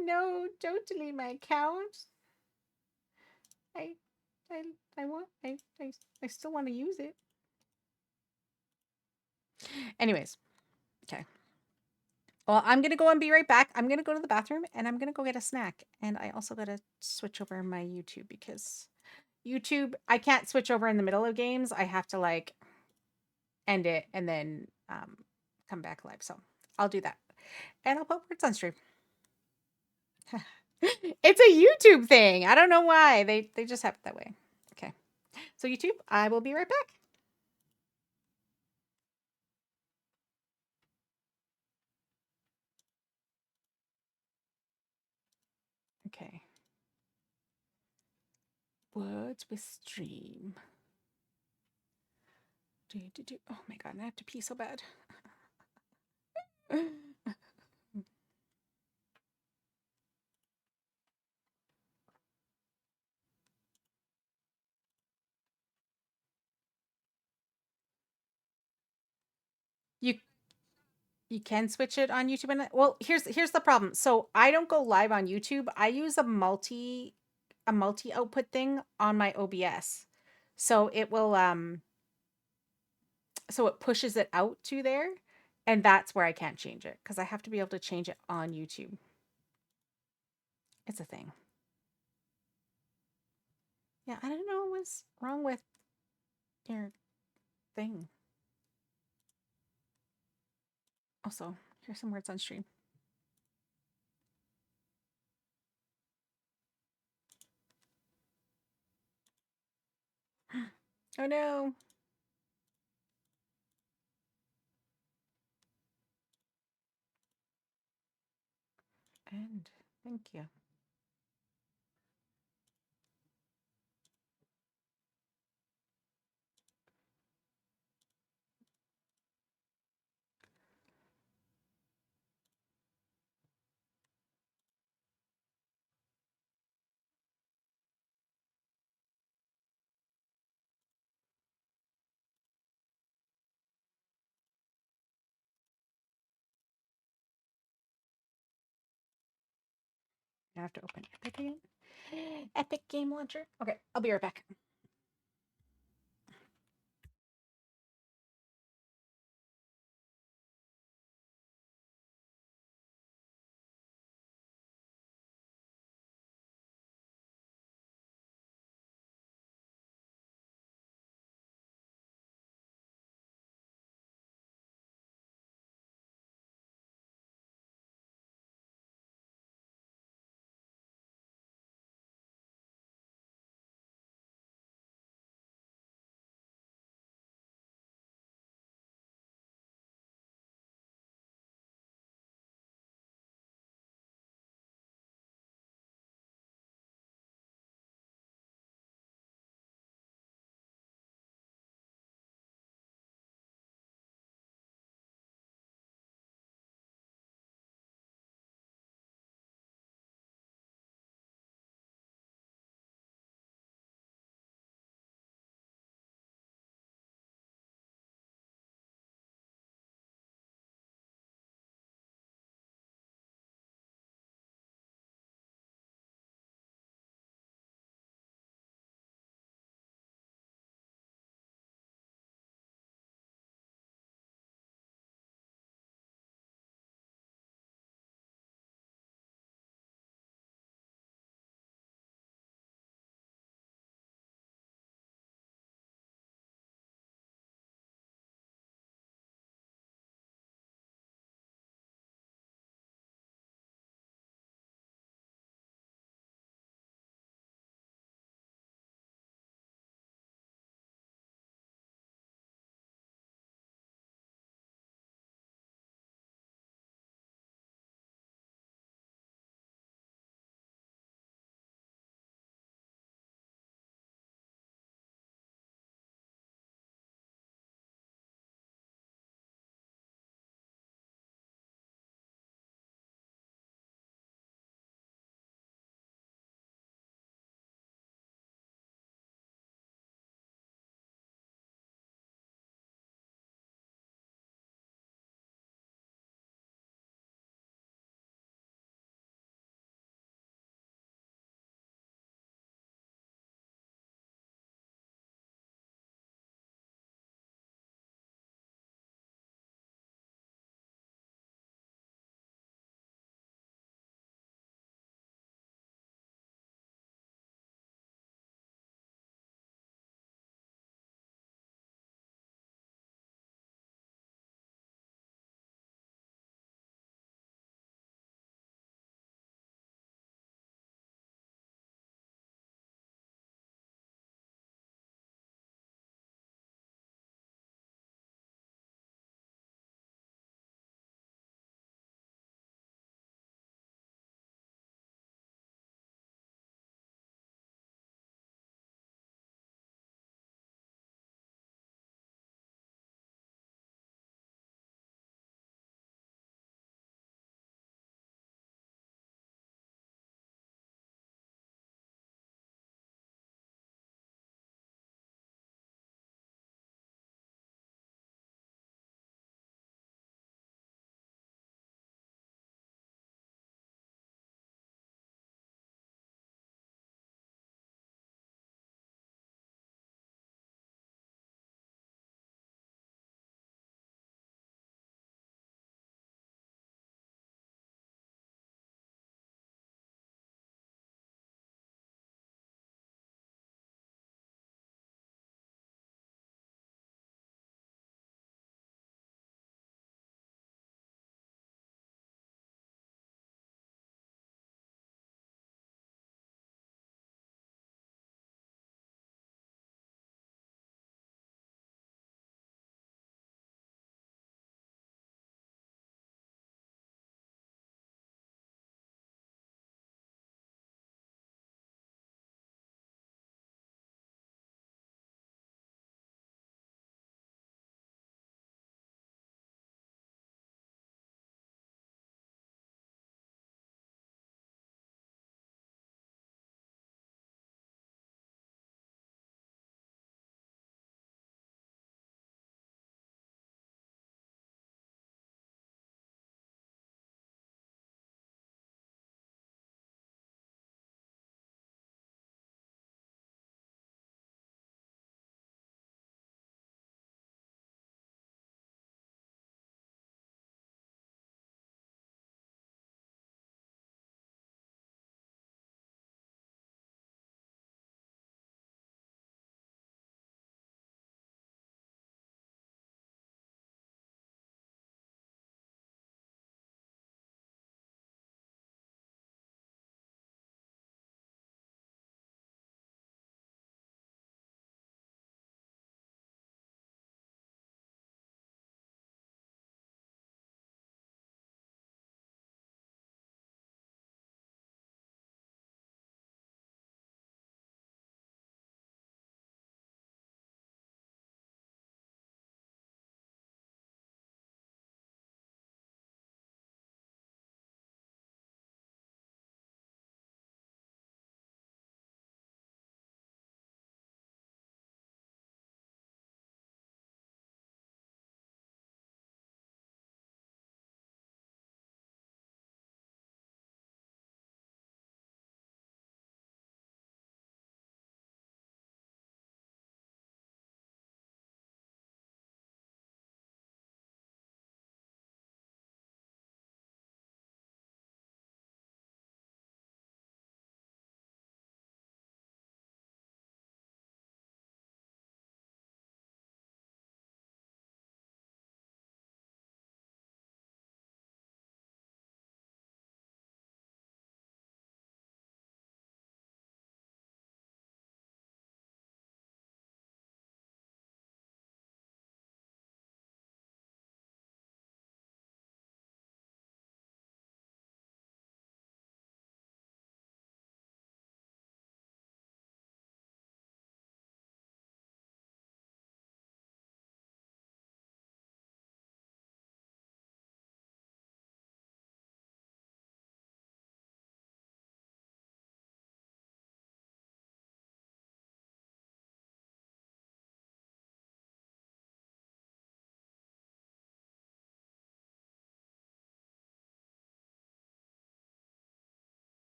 no, don't delete my account. I still want to use it. Anyways, okay. Well, I'm gonna go and be right back. I'm gonna go to the bathroom and I'm gonna go get a snack. And I also gotta switch over my YouTube because YouTube, I can't switch over in the middle of games. I have to like end it and then come back live. So I'll do that. And I'll put words on stream. It's a YouTube thing. I don't know why. They just have it that way. Okay. So YouTube, I will be right back. Okay. Words with stream. Oh my god, I have to pee so bad. You can switch it on YouTube and well, here's the problem. So I don't go live on YouTube. I use a multi output thing on my OBS. So it will so it pushes it out to there, and that's where I can't change it because I have to be able to change it on YouTube. It's a thing. Yeah, I don't know what's wrong with your thing. Also, here's some words on stream. Oh no. And thank you. I have to open Epic again. Epic Game Launcher. Okay, I'll be right back.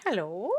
Hello.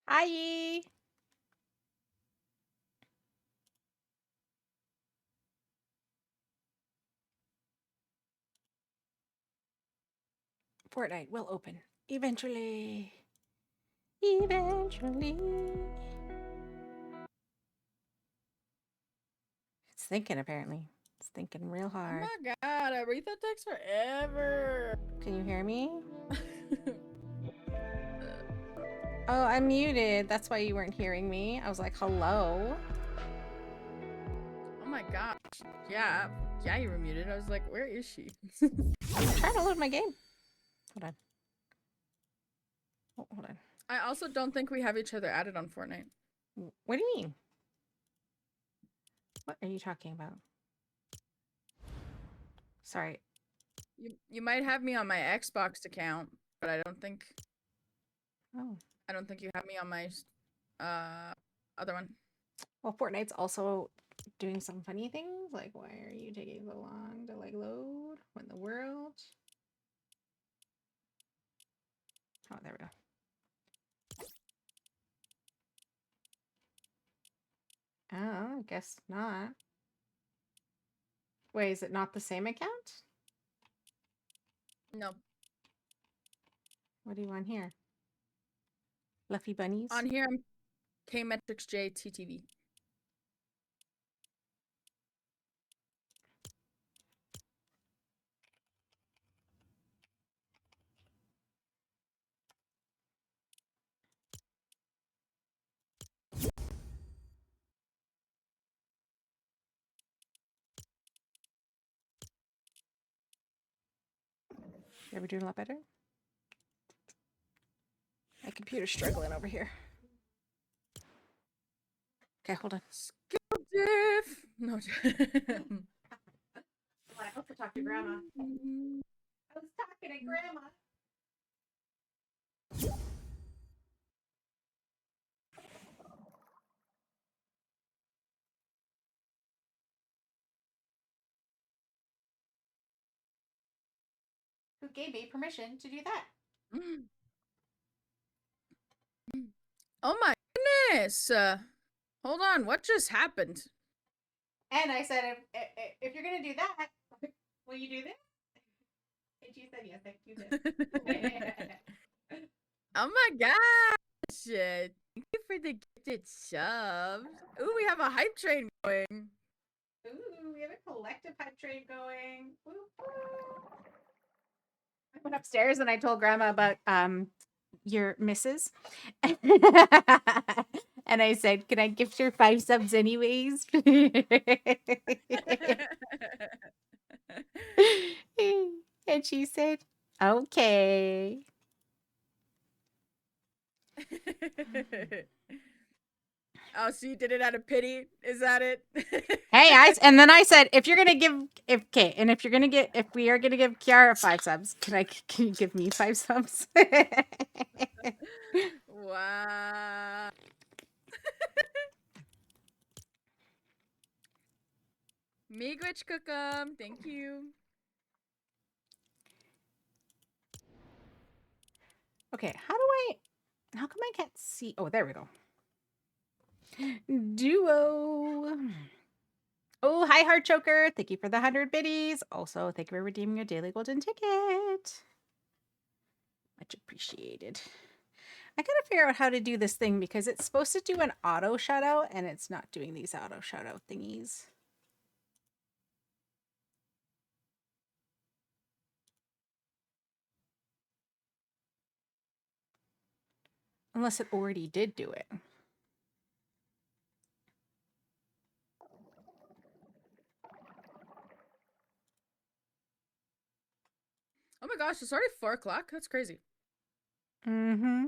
Hi. Fortnite will open eventually. Eventually. It's thinking apparently. It's thinking real Oh hard. my god, Aretha takes forever. Can you hear me? Oh, I'm muted. That's why you weren't hearing me. I was like, hello. Oh my gosh. Yeah, you were muted. I was like, where is she? I'm trying to load my game. Hold on. Oh, hold on. I also don't think we have each other added on Fortnite. What do you mean? What are you talking about? Sorry. You might have me on my Xbox account, but I don't think Oh. you have me on my other one. Well, Fortnite's also doing some funny things. Like, why are you taking so long to like load? What in the world? Oh, there we go. Oh, I guess not. Wait, is it not the same account? No. What do you want here? Fluffy bunnies? On here, I'm K-Metrix J TTV. You ever doing a lot better? My computer's struggling over here. Okay, hold on. Skill diff. No. I also talked to Grandma. I was talking to Grandma. Who gave me permission to do that? Oh my goodness! Hold on, what just happened? And I said, if you're gonna do that, will you do this? And she said yes. Thank you. Oh my gosh! Thank you for the gifted subs. Ooh, we have a hype train going. Ooh, we have a collective hype train going. Woo, woo. I went upstairs and I told Grandma about your missus. And I said, can I gift her 5 subs anyways? And she said, okay. Oh, so you did it out of pity? Is that it? Hey, and then I said, if you're gonna give, if we are gonna give Kiara 5 subs, can you give me 5 subs? Wow. Miigwich Cookum, thank you. Okay, how come I can't see? Oh, there we go. Duo. Oh, hi, Heart Choker. Thank you for the 100 biddies. Also, thank you for redeeming your daily golden ticket. Much appreciated. I gotta figure out how to do this thing because it's supposed to do an auto shutout and it's not doing these auto shutout thingies. Unless it already did do it. Oh my gosh, it's already 4 o'clock? That's crazy. Mm-hmm.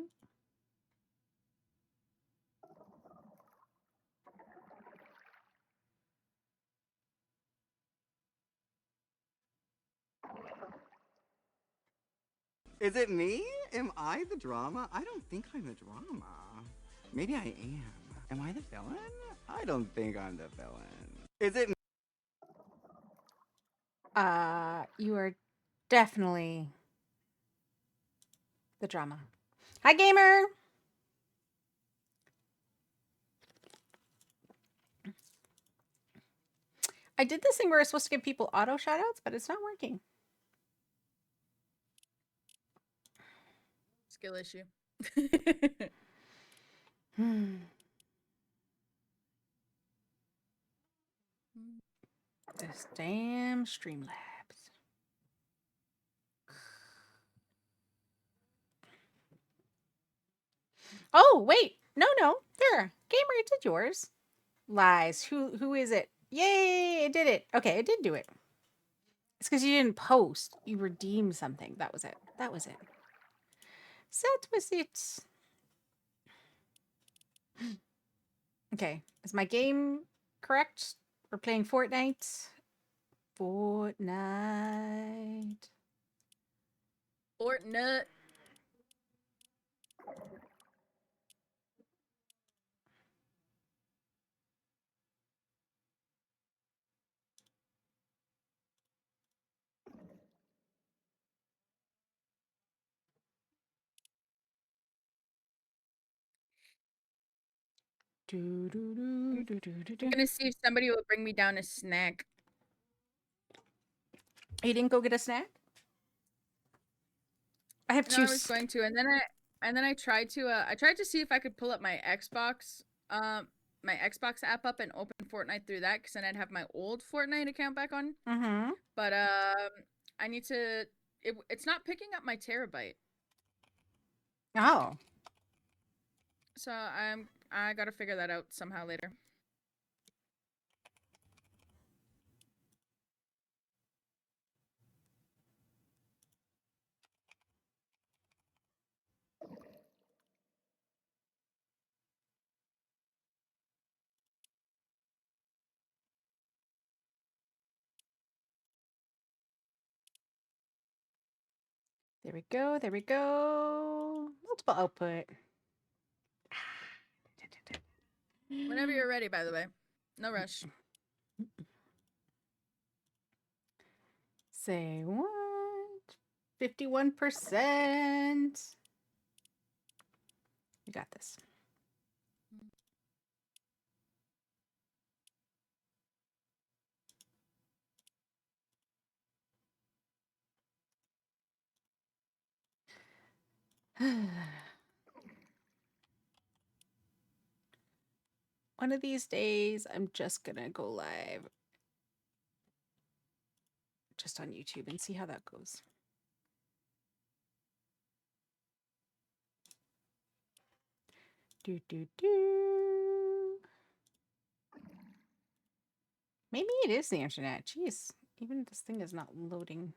Is it me? Am I the drama? I don't think I'm the drama. Maybe I am. Am I the villain? I don't think I'm the villain. Is it me? You are definitely the drama. Hi, gamer! I did this thing where I was supposed to give people auto shoutouts, but it's not working. Skill issue. This damn Streamlabs. Oh, wait. No. There. Gamer, it did yours. Lies. Who is it? Yay, it did it. Okay, it did do it. It's because you didn't post. You redeemed something. That was it. That was it. Okay. Is my game correct? We're playing Fortnite. Fortnite. I'm gonna see if somebody will bring me down a snack. You didn't go get a snack? I have No, two. I was going to, and then I tried to see if I could pull up my Xbox app up and open Fortnite through that, because then I'd have my old Fortnite account back on. Mm-hmm. But I need to. It's not picking up my terabyte. Oh. So I gotta figure that out somehow later. There we go. There we go. Multiple output. Whenever you're ready, by the way. No rush. Say what? 51%. You got this. One of these days, I'm just gonna go live just on YouTube and see how that goes. Maybe it is the internet. Jeez, even this thing is not loading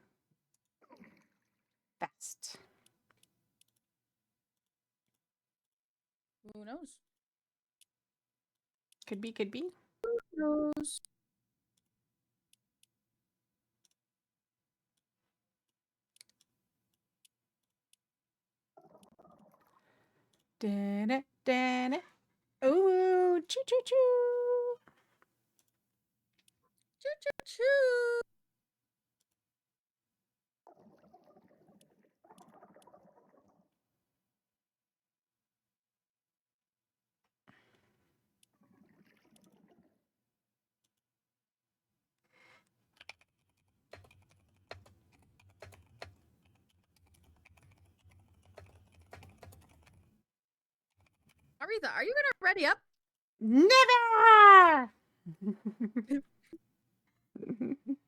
fast. Who knows? Could be, could be. Who knows? Ooh, choo choo choo. Choo choo choo. Aretha, are you gonna ready up? Never!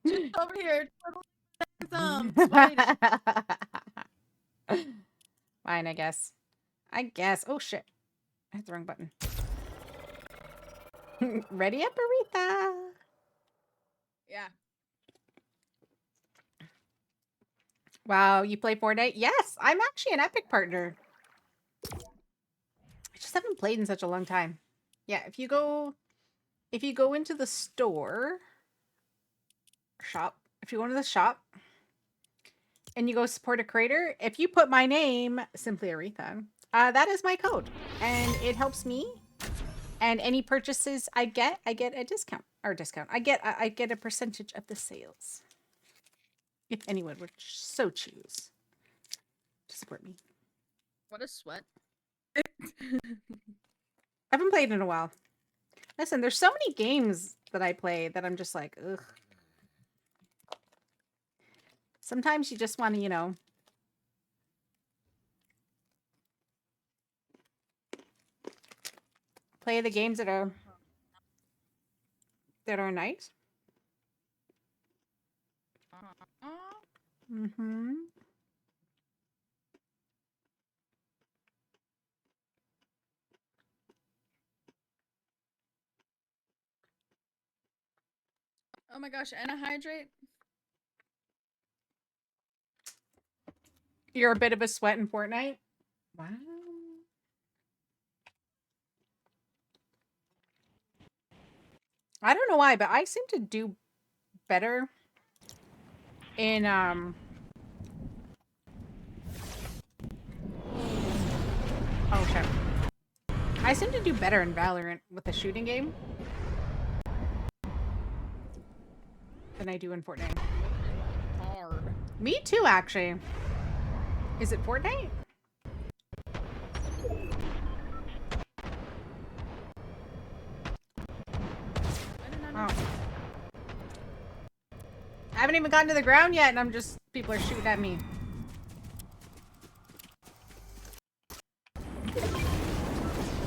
Just over here. Thumbs. Fine, I guess. I guess. Oh shit. I hit the wrong button. Ready up, Aretha? Yeah. Wow, you play Fortnite? Yes, I'm actually an Epic partner. I just haven't played in such a long time. Yeah, if you go into the store shop, if you go into the shop and you go support a creator, if you put my name, Simply Aretha, that is my code, and it helps me. And any purchases I get a discount. I get a percentage of the sales. If anyone would so choose to support me. What a sweat. I haven't played in a while. Listen, there's so many games that I play that I'm just like, ugh. Sometimes you just want to, you know, play the games that are nice. Mm-hmm. Oh my gosh, and a hydrate? You're a bit of a sweat in Fortnite? Wow. I don't know why, but I seem to do better in oh shit. I seem to do better in Valorant with the shooting game than I do in Fortnite. Hard. Me too, actually. Is it Fortnite? Oh. I haven't even gotten to the ground yet, and I'm just... people are shooting at me.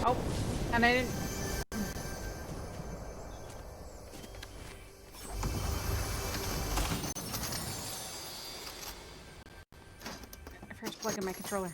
Oh, and I didn't... I first plug in my controller.